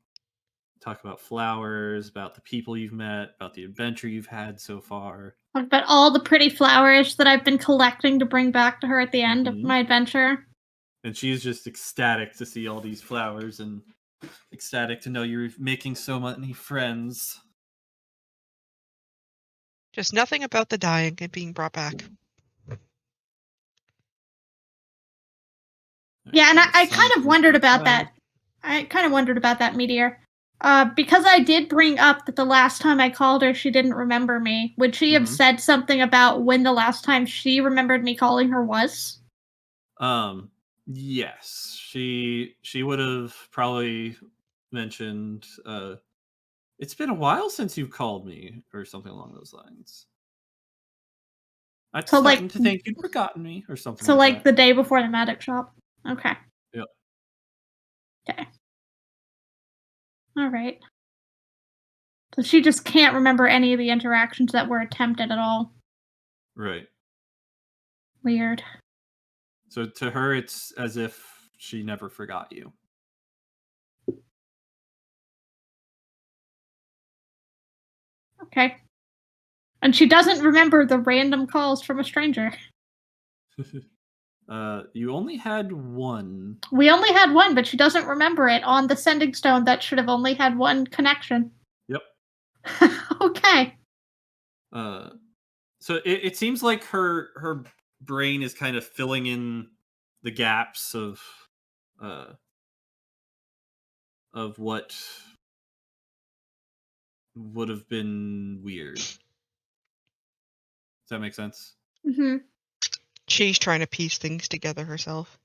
Talk about flowers, about the people you've met, about the adventure you've had so far. Talk about all the pretty flowers that I've been collecting to bring back to her at the end of my adventure. And she's just ecstatic to see all these flowers and ecstatic to know you're making so many friends. Just nothing about the dying and being brought back. Yeah, and I kind of wondered about that. I kind of wondered about that, Meteor. Because I did bring up that the last time I called her, she didn't remember me. Would she have said something about when the last time she remembered me calling her was? Yes. She would have probably mentioned, it's been a while since you called me, or something along those lines. I'm starting to think you'd forgotten me, or something So, like that. the day before the magic shop? Okay. Yep. Okay. All right. So she just can't remember any of the interactions that were attempted at all. Right. Weird. So to her, it's as if she never forgot you. Okay. And she doesn't remember the random calls from a stranger. You only had one. We only had one, but she doesn't remember it on the sending stone that should have only had one connection. Yep. Okay. So it seems like her brain is kind of filling in the gaps of what would have been weird. Does that make sense? Mm-hmm. She's trying to piece things together herself.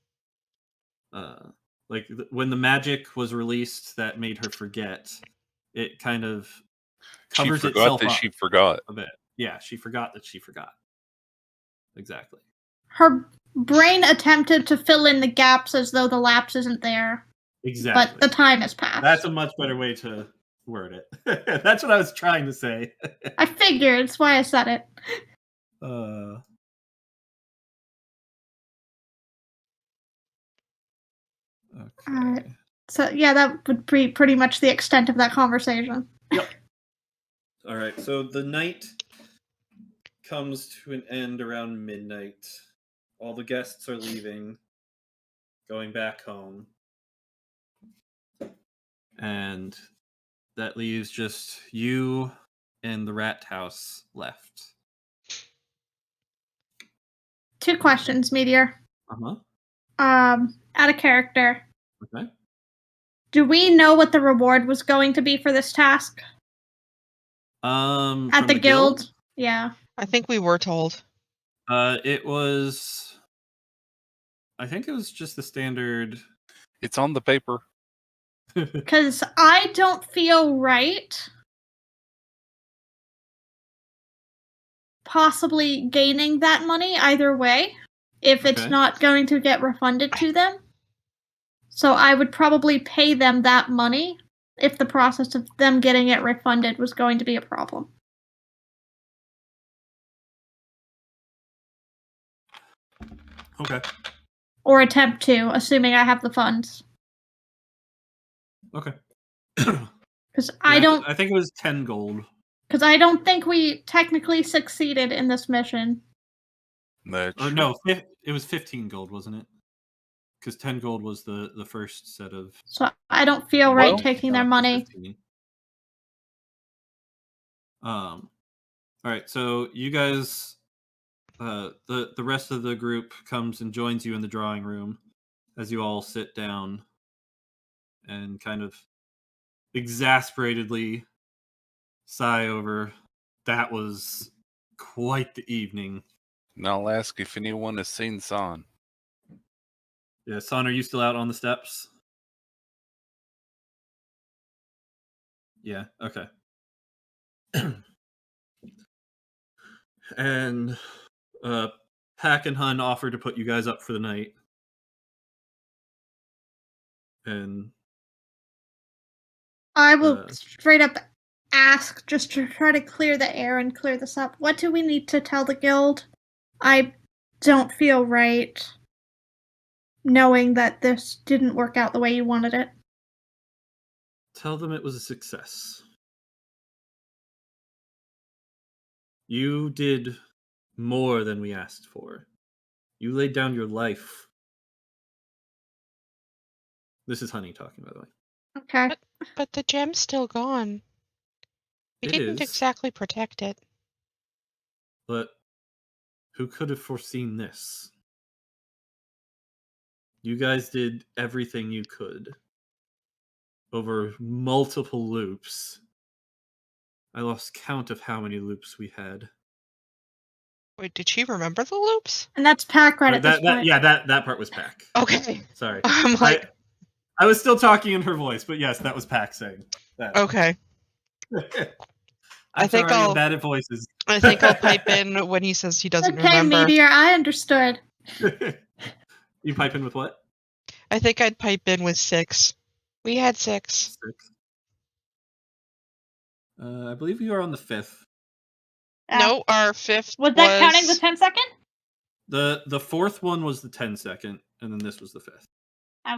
Like when the magic was released that made her forget, it kind of covers itself up she forgot a bit. Yeah, she forgot that she forgot. Exactly. Her brain attempted to fill in the gaps as though the lapse isn't there. Exactly. But the time has passed. That's a much better way to word it. That's what I was trying to say. I figured. That's why I said it. Okay. So, yeah, that would be pretty much the extent of that conversation. Yep. All right. So the night comes to an end around midnight. All the guests are leaving, going back home. And that leaves just you and the rat house left. 2 questions, Meteor. Uh-huh. Out of character. Okay. Do we know what the reward was going to be for this task? At From the guild? Yeah. I think we were told. It was... I think it was just the standard... It's on the paper. Because I don't feel right possibly gaining that money either way if it's not going to get refunded to them. So I would probably pay them that money if the process of them getting it refunded was going to be a problem. Okay. Or attempt to, assuming I have the funds. Okay. Because I don't... I think it was 10 gold. Because I don't think we technically succeeded in this mission. Or no, it was 15 gold, wasn't it? Because 10 gold was the first set of... So I don't feel right taking their money. 15. All right, so you guys, the rest of the group comes and joins you in the drawing room as you all sit down and kind of exasperatedly sigh over that was quite the evening. And I'll ask if anyone has seen San. Yeah, Son, are you still out on the steps? Yeah, okay. And Pack and Hun offered to put you guys up for the night. And I will straight up ask, just to try to clear the air and clear this up. What do we need to tell the guild? I don't feel right knowing that this didn't work out the way you wanted it. tell them it was a success. You did more than we asked for. You laid down your life. This is Honey talking, by the way. Okay. But the gem's still gone. We It didn't is. exactly protect it. But who could have foreseen this? You guys did everything you could. Over multiple loops. I lost count of how many loops we had. Wait, did she remember the loops? And that's Pack right at this point. Yeah, that part was Pack. Okay. Sorry. I'm like, I was still talking in her voice, but yes, that was Pack saying that. okay. I'm I think sorry, I'm I'll- bad at voices. I think I'll pipe in when he says he doesn't Okay, remember. Meteor, I understood. You pipe in with what? I think I'd pipe in with 6. We had 6. 6. I believe you are on the 5th. No, our 5th Was that counting the 10-second? The 4th one was the 10-second, and then this was the 5th.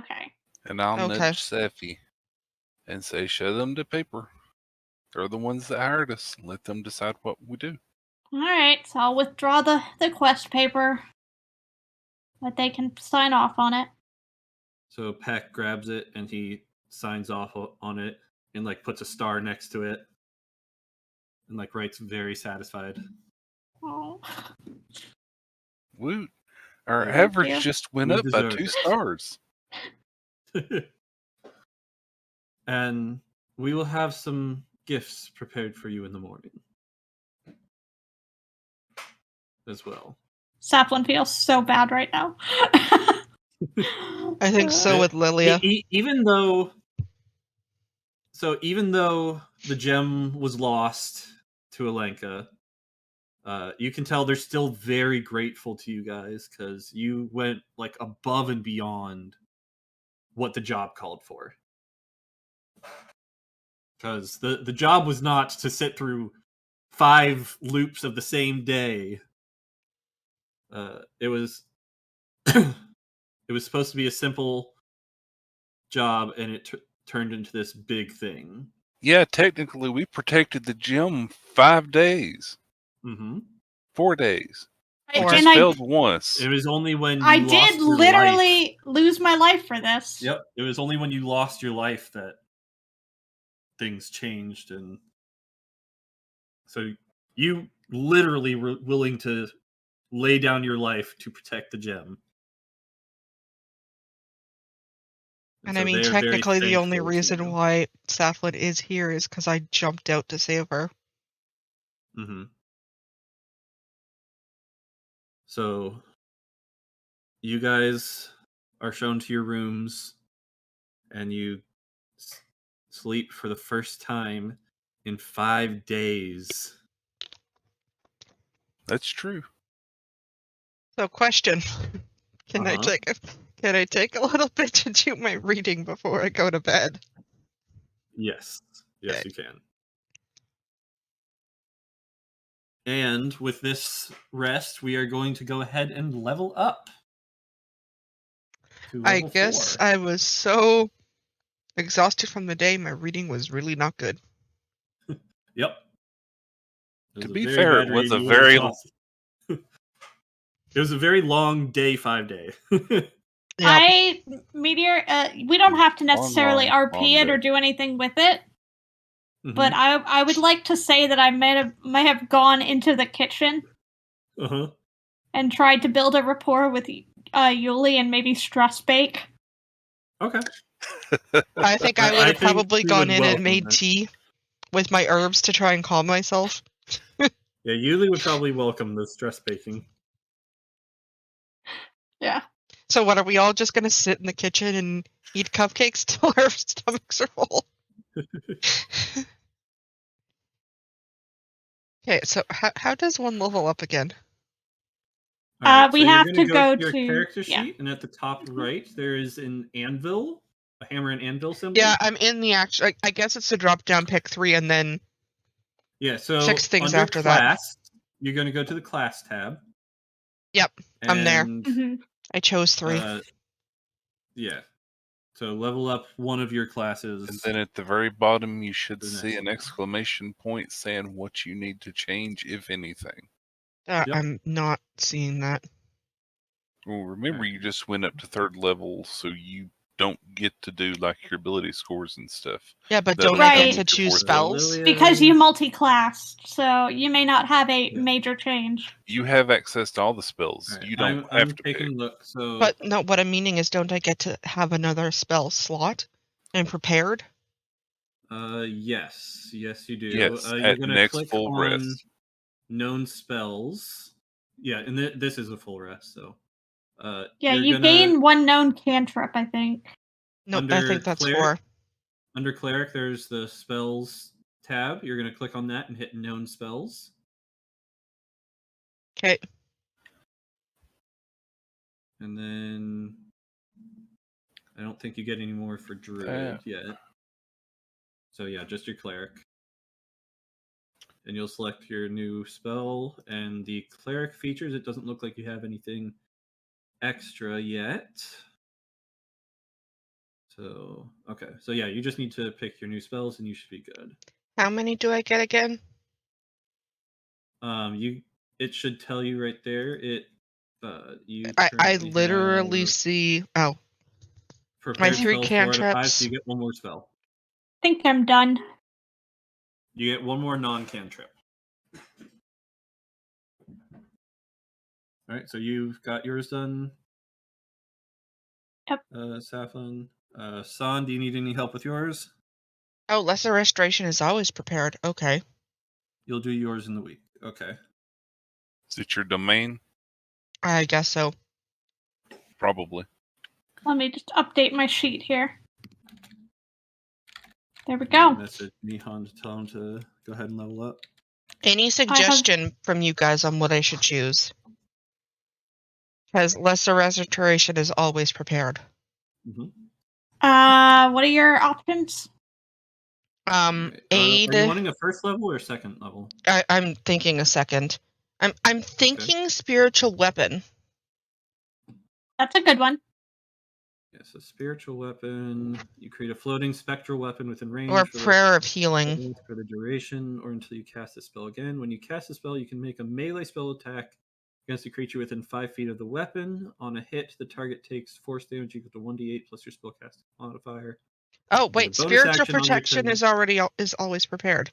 Okay. And I'll Okay. nudge Seffi and say, show them the paper. They're the ones that hired us. Let them decide what we do. Alright, so I'll withdraw the quest paper. But they can sign off on it. So Pack grabs it and he signs off on it and like puts a star next to it and like writes very satisfied. Oh. Woot. Our Thank average you. just went You up by deserve 2 it. stars. And we will have some gifts prepared for you in the morning as well. Saplin feels so bad right now. I think so with Lilia. Even though the gem was lost to Alenka, you can tell they're still very grateful to you guys because you went like above and beyond what the job called for. Because the job was not to sit through 5 loops of the same day. It was it was supposed to be a simple job, and it turned into this big thing. Yeah, technically we protected the gym 5 days. Mm-hmm. 4 days. Or- We just failed once. It was only when you I lost did your literally life. lose my life for this. Yep, it was only when you lost your life that things changed, and so you literally were willing to lay down your life to protect the gem. And so I mean, they are very technically, the only thankful to reason you. why Saflin is here is because I jumped out to save her. Mm-hmm. So you guys are shown to your rooms, and you sleep for the first time in 5 days. That's true. So, question: Can I Uh-huh. take a little bit to do my reading before I go to bed? Yes, yes, Okay. you can. And with this rest, we are going to go ahead and level up. To I level guess 4. I was so exhausted from the day, my reading was really not good. Yep. It To was a be very fair, bad it was read. a You were very exhausted. It was a very long day, 5 day. Yeah. Meteor, we don't have to necessarily long RP it or day. do anything with it, Mhm. but I would like to say that I may have gone into the kitchen Uh-huh. and tried to build a rapport with Yuli and maybe stress bake. Okay. I think I would I have think probably she gone would in and welcome made that. tea with my herbs to try and calm myself. Yeah, Yuli would probably welcome the stress baking. Yeah. So what, are we all just gonna sit in the kitchen and eat cupcakes till our stomachs are full? Okay, so how does one level up again? All right, We so you're have going to to go your to character yeah. sheet, and at the top right, there is an anvil, a hammer and anvil symbol. Yeah, I'm in the actual. I guess it's a drop down, pick 3, and then Yeah, so 6 things under after that. class, you're going to go to the class tab. Yep, I'm there. And, Mhm. I chose 3. Yeah. So level up one of your classes. And then at the very bottom, you should The see next an one. exclamation point saying what you need to change, if anything. Yep. I'm not seeing that. Well, remember, Alright. you just went up to 3rd level, so you don't get to do like your ability scores and stuff. Yeah, but That'll don't I Right. get to come choose with 4th level. spells? Because you multi-classed, so you may not have a Yeah. major change. You have access to all the spells. Alright, You don't I'm have to taking pick. a look. So, But no, what I'm meaning is, don't I get to have another spell slot and prepared? yes, you do. Yes, You're at going to next click full on rest. known spells. Yeah, and this is a full rest, so. Yeah, you're you gonna, gain 1 known cantrip, I think. Nope, I under think that's cleric, 4. Under cleric, there's the spells tab. You're going to click on that and hit known spells. Okay. And then I don't think you get any more for druid yet. So yeah, just your cleric. And you'll select your new spell, and the cleric features, it doesn't look like you have anything extra yet. So, okay. So yeah, you just need to pick your new spells and you should be good. How many do I get again? It should tell you right there. You I currently literally have see. Oh, prepared 3 spells 4 out of 5, cantrips. so you get one more spell. I think I'm done. You get one more non-cantrip. All right, so you've got yours done. Yep. Saflin. San, do you need any help with yours? Oh, lesser restoration is always prepared. Okay. You'll do yours in the week. Okay. Is it your domain? I guess so. Probably. Let me just update my sheet here. There we go. Message Mihan to tell him to go ahead and level up. Any suggestion from you guys on what I should choose? Because lesser restoration is always prepared. Mm-hmm. What are your options? Right. Aid. Are you wanting a first level or second level? I'm thinking a second. I'm thinking spiritual weapon. That's a good one. Yes, a spiritual weapon. You create a floating spectral weapon within range. Or prayer of healing. For the duration or until you cast the spell again. When you cast the spell, you can make a melee spell attack against a creature within 5 feet of the weapon. On a hit, the target takes force damage equal to 1d8 plus your spellcasting modifier. Oh wait, spiritual protection is always prepared.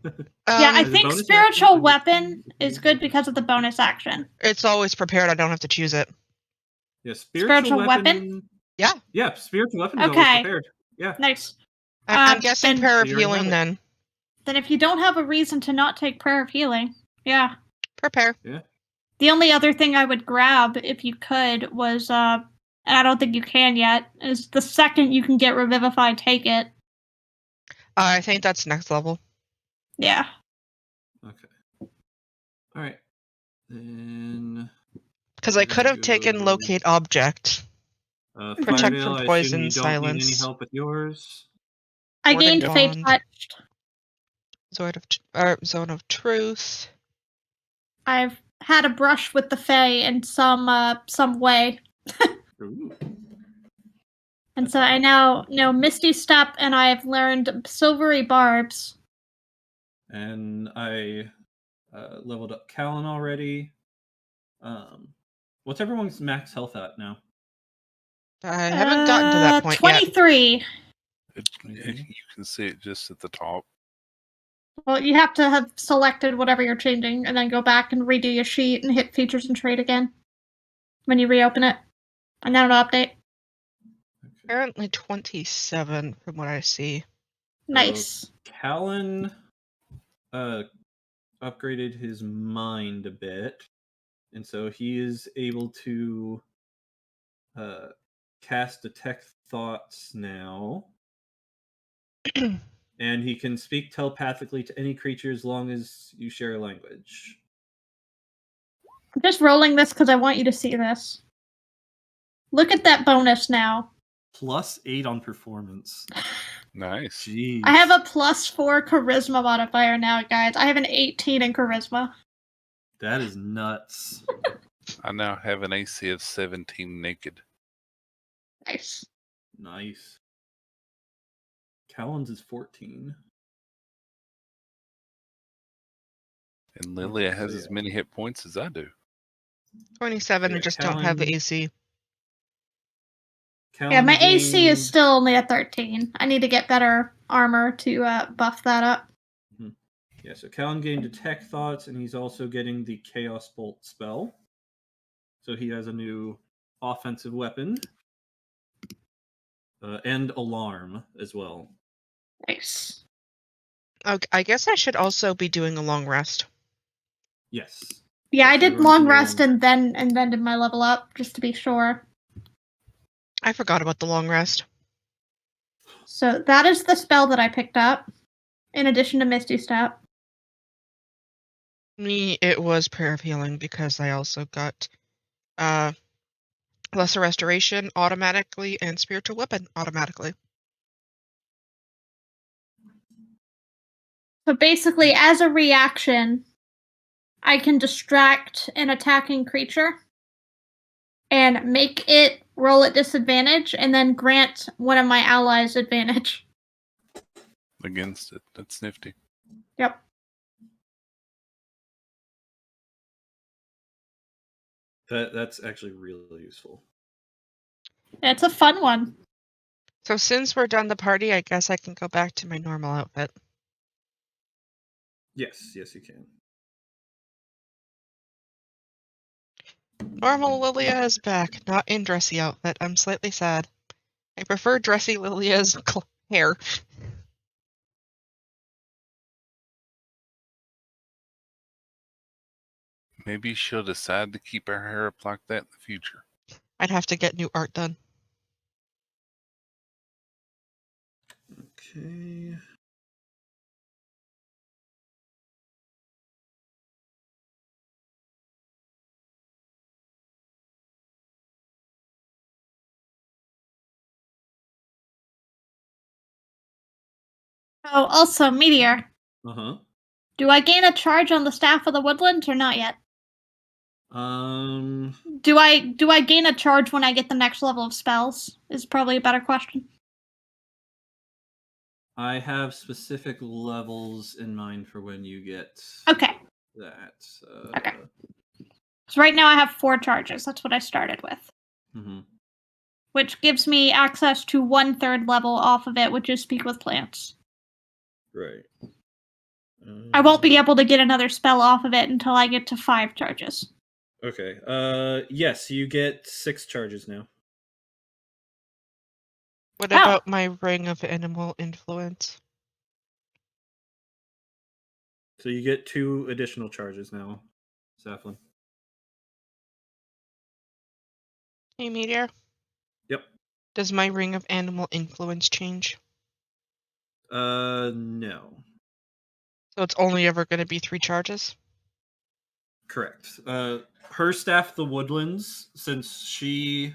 Yeah, I think spiritual weapon is good because of the bonus action. It's always prepared. I don't have to choose it. Yeah, spiritual weapon? Yeah. Yeah, spiritual weapon is always prepared. Yeah. Nice. I'm guessing prayer of healing then. Then if you don't have a reason to not take prayer of healing, yeah. Prepare. Yeah. The only other thing I would grab, if you could, was, and I don't think you can yet, is the second you can get Revivify, take it. I think that's next level. Yeah. Okay. All right. Then... Because I could have taken Locate Object. Protect from poison, you don't silence. need any help with yours. I gained Fate Touched. Zone of Truth. I've had a brush with the Fae in some way. And so I now know Misty Step, and I've learned Silvery Barbs. And I leveled up Callan already. What's everyone's max health at now? I haven't gotten to that point 23. yet. You can see it just at the top. Well, you have to have selected whatever you're changing, and then go back and redo your sheet and hit Features and Trade again when you reopen it. And then it'll update. Apparently 27 from what I see. Nice. Callan upgraded his mind a bit, and so he is able to cast detect thoughts now. And he can speak telepathically to any creature as long as you share a language. I'm just rolling this because I want you to see this. Look at that bonus now. +8 on performance. Nice. Jeez. I have a +4 charisma modifier now, guys. I have an 18 in charisma. That is nuts. I now have an AC of 17 naked. Nice. Nice. Callan's is 14. And Lilia has So, as yeah. many hit points as I do. 27. Yeah, I just don't have the Callan- AC. Callan Yeah, my AC is gained- still only at 13. I need to get better armor to buff that up. Yeah, so Callan gained Detect Thoughts, and he's also getting the Chaos Bolt spell. So he has a new offensive weapon. And Alarm as well. Nice. Okay, I guess I should also be doing a long rest. Yes. Yeah, I Yes, did everyone long can do rest long and then did my level up just to be sure. I forgot about the long rest. So that is the spell that I picked up, in addition to Misty Step. Me, it was Prayer of Healing because I also got Lesser Restoration automatically and Spiritual Weapon automatically. So basically, as a reaction, I can distract an attacking creature and make it roll at disadvantage, and then grant one of my allies advantage. Against it. That's nifty. Yep. That's actually really useful. It's a fun one. So since we're done the party, I guess I can go back to my normal outfit. Yes, you can. Normal Lilia is back, not in dressy outfit. I'm slightly sad. I prefer dressy Lilia's hair. Maybe she'll decide to keep her hair up like that in the future. I'd have to get new art done. Okay. Oh, also, Meteor. Uh-huh. Do I gain a charge on the Staff of the Woodlands or not yet? Do I gain a charge when I get the next level of spells? Is probably a better question. I have specific levels in mind for when you get Okay. that. Okay. So right now I have 4 charges. That's what I started with. Mm-hmm. Which gives me access to 1/3 level off of it, which is Speak with Plants. Right. I won't be able to get another spell off of it until I get to 5 charges. Okay. Yes, you get 6 charges now. What about my Ring of Animal Influence? So you get 2 additional charges now, Saflin. Hey, Meteor. Yep. Does my Ring of Animal Influence change? No. So it's only ever going to be 3 charges? Correct. Her Staff, the Woodlands, since she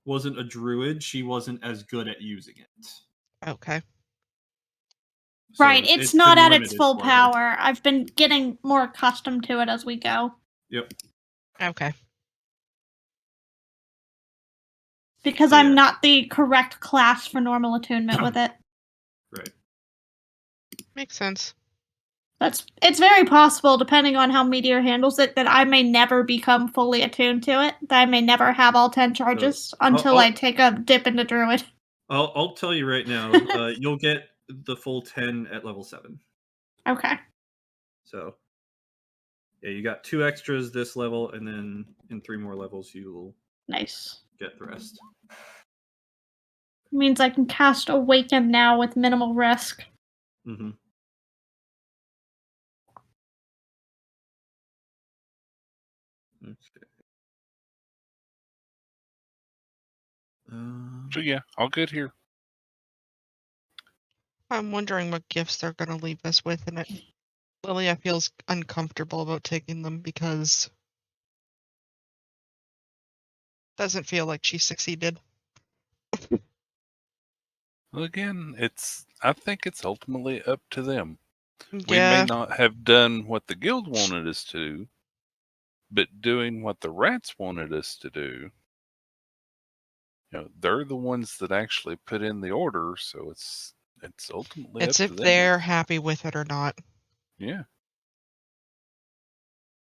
wasn't a druid, she wasn't as good at using it. Okay. So Right, it's not been at its limited full for her. power. I've been getting more accustomed to it as we go. Yep. Okay. Because So, I'm yeah. not the correct class for normal attunement with it. Right. Makes sense. It's very possible, depending on how Meteor handles it, that I may never become fully attuned to it. That I may never have all 10 charges until I take a dip into Druid. I'll tell you right now, you'll get the full 10 at level 7. Okay. So, yeah, you got 2 extras this level, and then in 3 more levels, you'll Nice. get the rest. Means I can cast Awaken now with minimal risk. Mm-hmm. Okay. So yeah, all good here. I'm wondering what gifts they're going to leave us with, and Lilia feels uncomfortable about taking them because it doesn't feel like she succeeded. Well, again, I think it's ultimately up to them. We may Yeah, not have done what the guild wanted us to do, but doing what the rats wanted us to do, they're the ones that actually put in the order, so it's ultimately it's up to if them. they're happy with it or not. Yeah.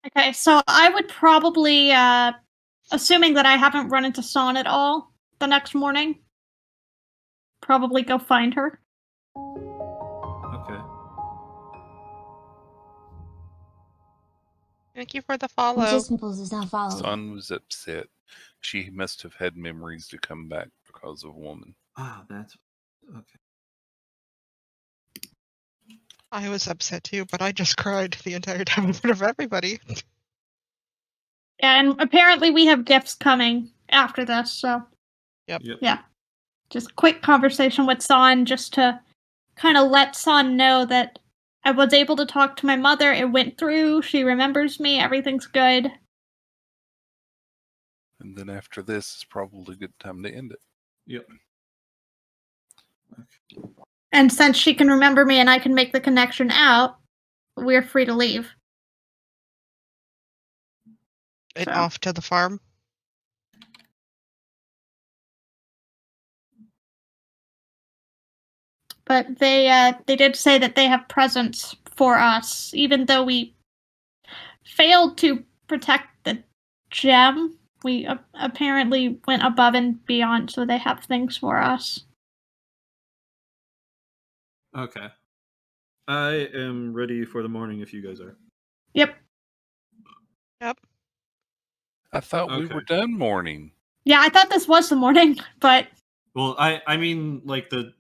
Okay, so I would probably, assuming that I haven't run into Son at all the next morning, probably go find her. Okay. Thank you for the follow. Just is not followed. Son was upset. She must have had memories to come back because of woman. Ah, that's okay. I was upset too, but I just cried the entire time in front of everybody. Yeah, and apparently we have gifts coming after this, so Yep. yeah. Just quick conversation with Son just to kind of let Son know that I was able to talk to my mother. It went through. She remembers me. Everything's good. And then after this is probably a good time to end it. Yep. And since she can remember me and I can make the connection out, we're free to leave. And So. off to the farm. But they did say that they have presents for us, even though we failed to protect the gem. We apparently went above and beyond, so they have things for us. Okay. I am ready for the morning if you guys are. Yep. Yep. I thought we Okay. were done mourning. Yeah, I thought this was the morning, but Well, I mean like the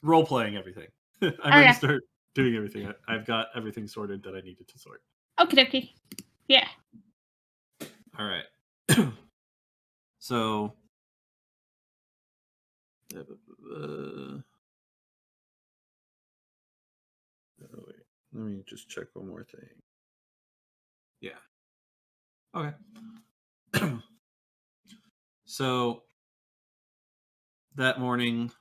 role playing everything. I'm Okay. ready to start doing everything. I've got everything sorted that I needed to sort. okie dokie. Yeah. All right. So oh, wait. Let me just check one more thing. Yeah. Okay. So that morning,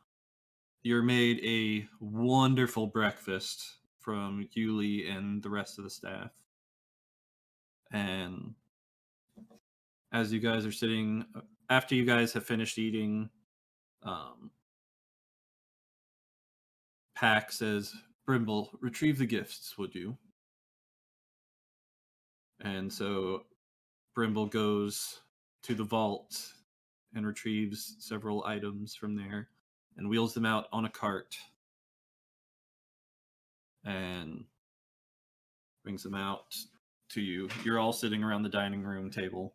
you're made a wonderful breakfast from Yuli and the rest of the staff. And as you guys are sitting, after you guys have finished eating, Pack says, Brimble, retrieve the gifts, would you? And so Brimble goes to the vault and retrieves several items from there and wheels them out on a cart and brings them out to you. You're all sitting around the dining room table.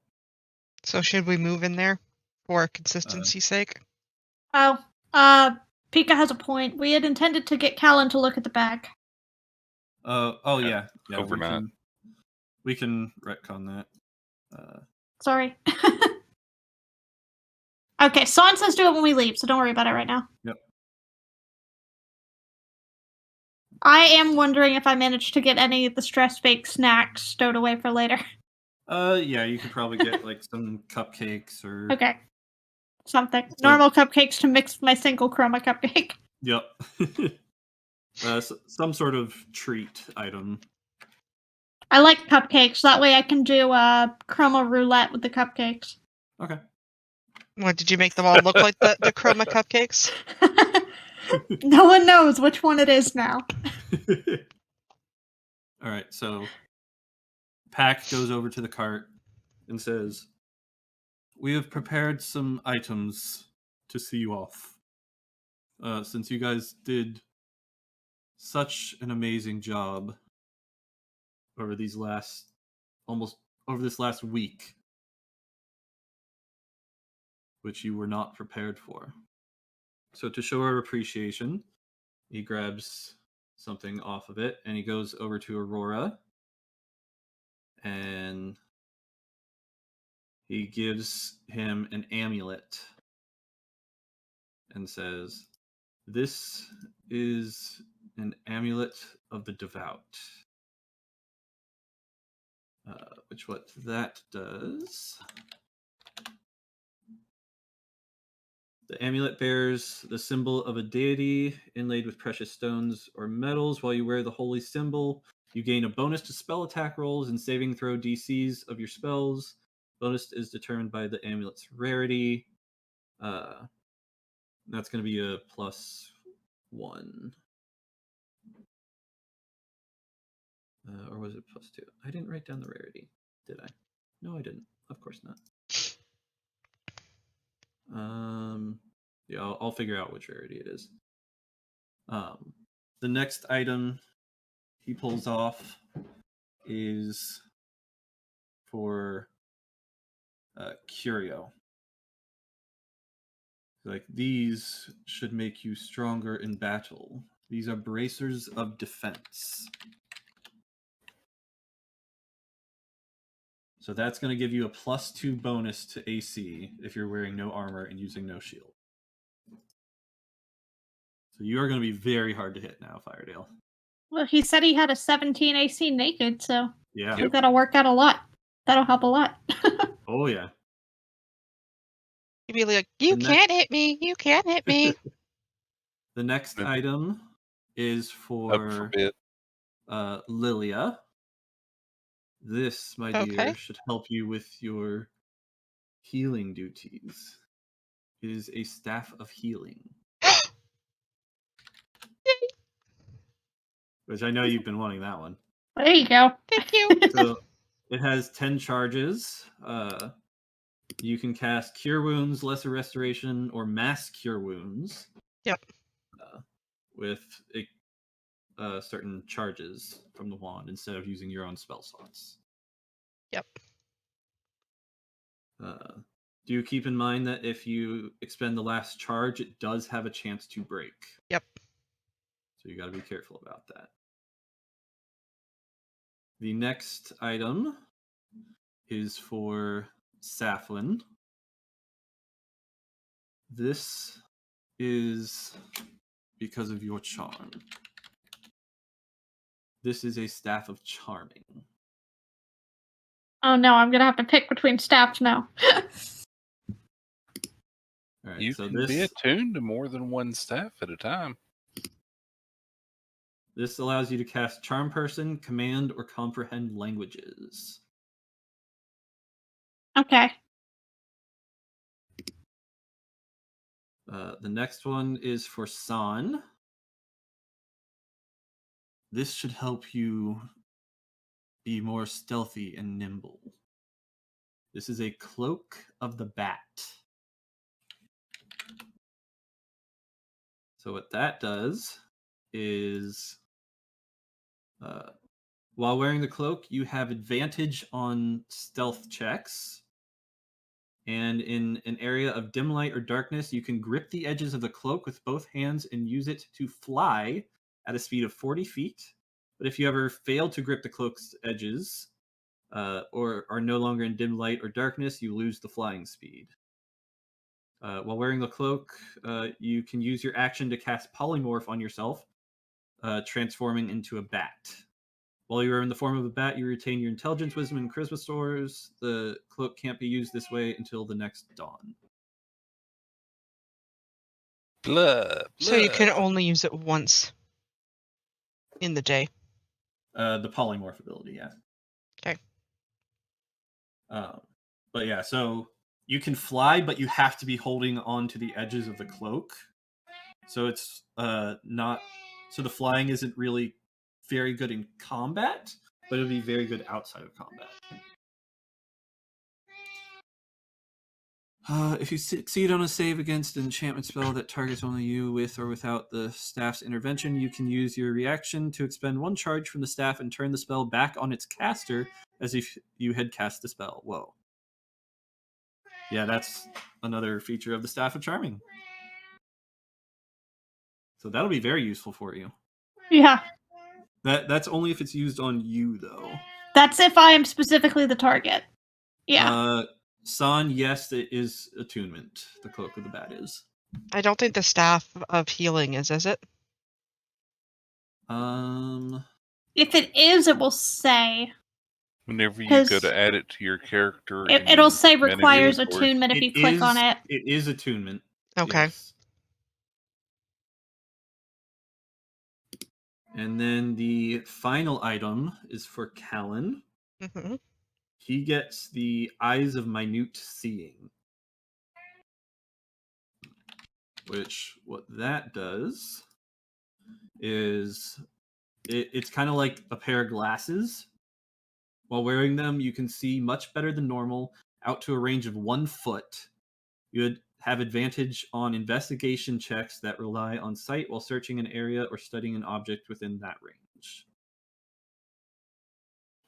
So should we move in there for consistency's sake? Oh, Pika has a point. We had intended to get Callan to look at the bag. Oh yeah, Overnight. We can retcon that. Sorry. Okay, Son says do it when we leave, so don't worry about it right now. Yep. I am wondering if I managed to get any of the stress baked snacks stowed away for later. Yeah, you could probably get like some cupcakes or Okay. Something. Normal cupcakes to mix with my single chroma cupcake. Yep. Some sort of treat item. I like cupcakes. That way I can do chroma roulette with the cupcakes. Okay. What, did you make them all look like the chroma cupcakes? No one knows which one it is now. All right, so Pack goes over to the cart and says, "We have prepared some items to see you off. Since you guys did such an amazing job over this last week, which you were not prepared for. So to show our appreciation, he grabs something off of it and he goes over to Aurora and He gives him an amulet and says, "This is an amulet of the devout." Which what that does. The amulet bears the symbol of a deity inlaid with precious stones or metals. While you wear the holy symbol, you gain a bonus to spell attack rolls and saving throw DCs of your spells. Bonus is determined by the amulet's rarity. That's going to be a +1. Or was it +2? I didn't write down the rarity, did I? No, I didn't. Of course not. Yeah, I'll figure out which rarity it is. The next item he pulls off is for Curio. Like, these should make you stronger in battle. These are bracers of defense. So that's going to give you a +2 bonus to AC if you're wearing no armor and using no shield. So you are going to be very hard to hit now, Firedale. Well, he said he had a 17 AC naked, so Yeah. Yep. That'll work out a lot. That'll help a lot. Oh, yeah. You'd be like, you can't hit me. You can't hit me. The next item is for Lilia. This, my dear, should help you with your healing duties. It is a staff of healing. Which I know you've been wanting that one. There you go. Thank you. So it has 10 charges. You can cast Cure Wounds, Lesser Restoration, or Mass Cure Wounds. Yep. With certain charges from the wand instead of using your own spell slots. Yep. Do you keep in mind that if you expend the last charge, it does have a chance to break? Yep. So you got to be careful about that. The next item is for Saflin. This is because of your charm. This is a Staff of Charming. Oh no, I'm gonna have to pick between staffs now. All right, You so can be attuned to more than one staff at a time. This allows you to cast Charm Person, Command, or Comprehend languages. Okay. The next one is for San. This should help you be more stealthy and nimble. This is a Cloak of the Bat. So what that does is, while wearing the cloak, you have advantage on stealth checks. And in an area of dim light or darkness, you can grip the edges of the cloak with both hands and use it to fly at a speed of 40 feet. But if you ever fail to grip the cloak's edges, or are no longer in dim light or darkness, you lose the flying speed. While wearing the cloak, you can use your action to cast Polymorph on yourself, transforming into a bat. While you are in the form of a bat, you retain your intelligence, wisdom, and charisma scores. The cloak can't be used this way until the next dawn. Blood. So you can only use it once in the day. The polymorph ability, yeah. Okay. But yeah, so you can fly, but you have to be holding on to the edges of the cloak. So it's not. So the flying isn't really very good in combat, but it'll be very good outside of combat. If you succeed on a save against an enchantment spell that targets only you with or without the staff's intervention, you can use your reaction to expend one charge from the staff and turn the spell back on its caster as if you had cast the spell. Whoa. Yeah, that's another feature of the Staff of Charming. So that'll be very useful for you. Yeah. That's only if it's used on you, though. That's if I am specifically the target. Yeah. San, yes, it is attunement. The Cloak of the Bat is. I don't think the staff of healing is it? If it is, it will say. Whenever you go 'Cause to add it to your character, It'll say manage requires inventory. attunement if you click on it. It is attunement. Okay. Yes. And then the final item is for Callan. Mm-hmm. He gets the Eyes of Minute Seeing. Which, what that does is it's kind of like a pair of glasses. While wearing them, you can see much better than normal out to a range of 1 foot. You would have advantage on investigation checks that rely on sight while searching an area or studying an object within that range.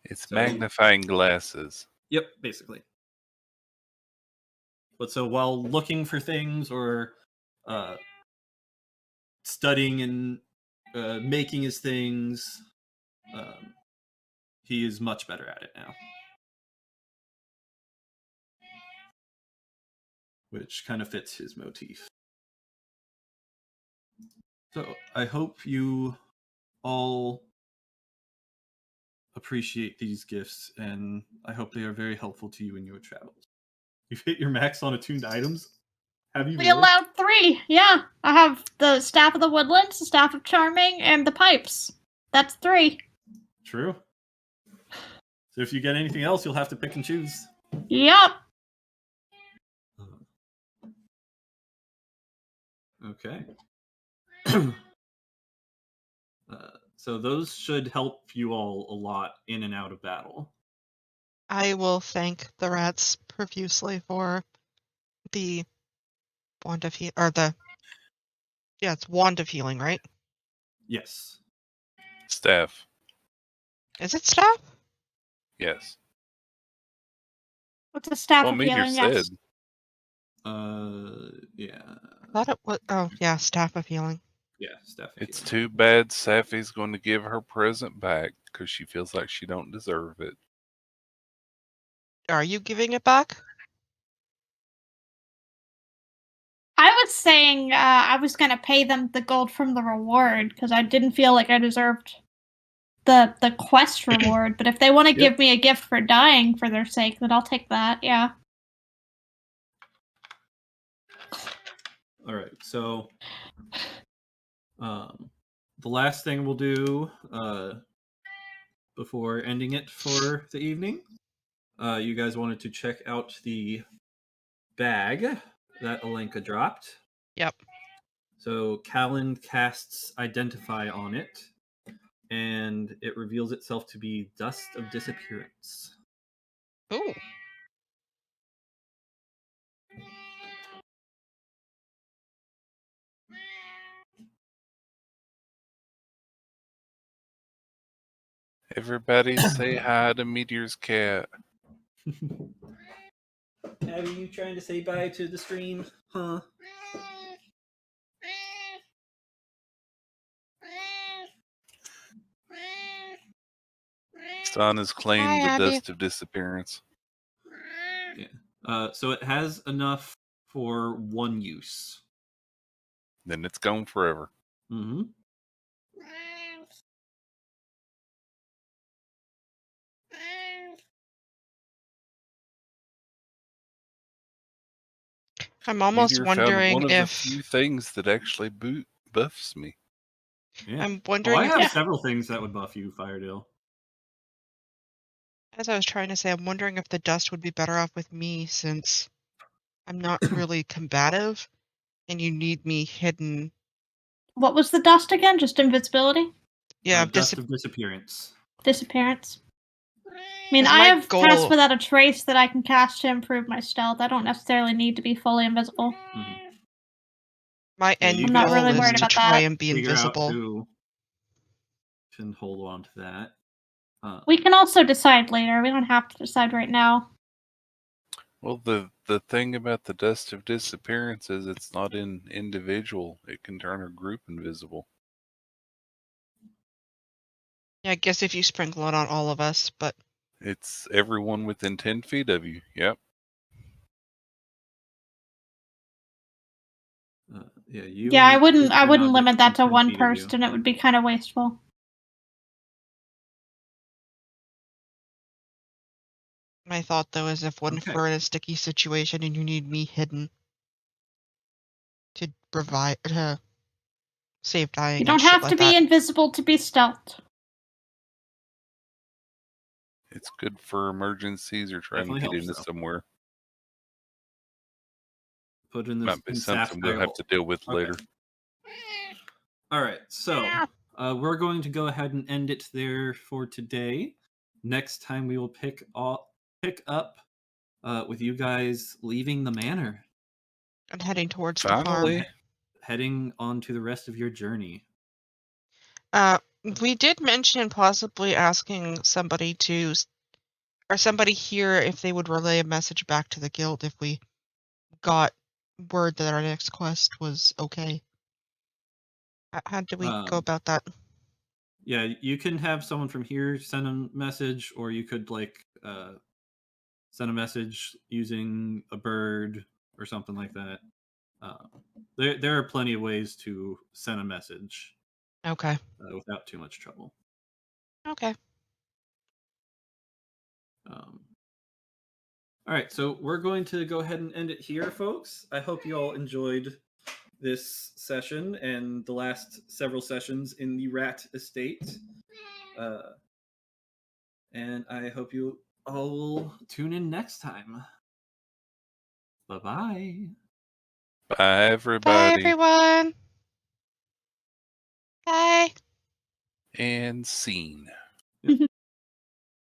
It's So- magnifying glasses. Yep, basically. But so while looking for things or studying and making his things, he is much better at it now. Which kind of fits his motif. So I hope you all appreciate these gifts, and I hope they are very helpful to you in your travels. You've hit your max on attuned items? Have you We really? allowed 3. Yeah, I have the Staff of the Woodlands, the Staff of Charming, and the Pipes. That's 3. True. So if you get anything else, you'll have to pick and choose. Yup. Okay. So those should help you all a lot in and out of battle. I will thank the rats profusely for the wand of healing, or it's wand of healing, right? Yes. Staff. Is it staff? Yes. What's the Staff Well, of Meteor Healing? Yes. said. Yeah. I thought it was. Oh, yeah, staff of healing. Yeah, Steph. It's too bad Safi's going to give her present back because she feels like she don't deserve it. Are you giving it back? I was saying I was going to pay them the gold from the reward because I didn't feel like I deserved the quest reward. But if they want to give me a gift for dying for their sake, then I'll take that. Yeah. All right. So, the last thing we'll do before ending it for the evening, you guys wanted to check out the bag that Alenka dropped. Yep. So Callan casts Identify on it, and it reveals itself to be Dust of Disappearance. Ooh. Everybody say hi to Meteor's cat. Abby, you trying to say bye to the stream? Huh? Son has claimed Hi, the Abby. Dust of Disappearance. Yeah. So it has enough for 1 use. Then it's gone forever. Mm-hmm. I'm almost Meteor found wondering one of the if few things that actually buffs me. Yeah. I'm wondering I if, have several things that would buff you, Firedale. as I was trying to say, I'm wondering if the dust would be better off with me since I'm not really combative, and you need me hidden. What was the dust again? Just invisibility? Yeah, Dust of Disappearance. Disappearance. I mean, 'Cause I my have goal- Pass Without a Trace that I can cast to improve my stealth. I don't necessarily need to be fully invisible. Mm-hmm. my Yeah, end you I'm not goal really is worried to about try that. and be Figure out invisible. who can hold on to that. We can also decide later. We don't have to decide right now. Well, the thing about the Dust of Disappearance is it's not an individual. It can turn a group invisible. Yeah, I guess if you sprinkle it on all of us, but It's everyone within 10 feet of you. Yep. Yeah, you. Yeah, I and wouldn't. I physical wouldn't objects limit that to can one feed you. person. It would be kind of wasteful. My thought though is if Okay. we're in a sticky situation and you need me hidden to provide to save dying You and don't shit have like to be that. invisible to be stealthed. It's good for emergencies or trying Definitely to get helps, into though. somewhere. Put in this Might be in something we'll sapphire have to deal with Okay. later. All right, so we're going to go ahead and end it there for today. Next time we will pick up with you guys leaving the manor, And heading towards the Finally, farm. heading on to the rest of your journey. We did mention possibly asking somebody here if they would relay a message back to the guild if we got word that our next quest was okay. How do we go about that? Yeah, you can have someone from here send a message, or you could send a message using a bird or something like that. There are plenty of ways to send a message Okay. without too much trouble. Okay. All right, so we're going to go ahead and end it here, folks. I hope you all enjoyed this session and the last several sessions in the Rat Estate. And I hope you all will tune in next time. Bye-bye. bye everybody. Bye everyone. Bye. And scene. Yep.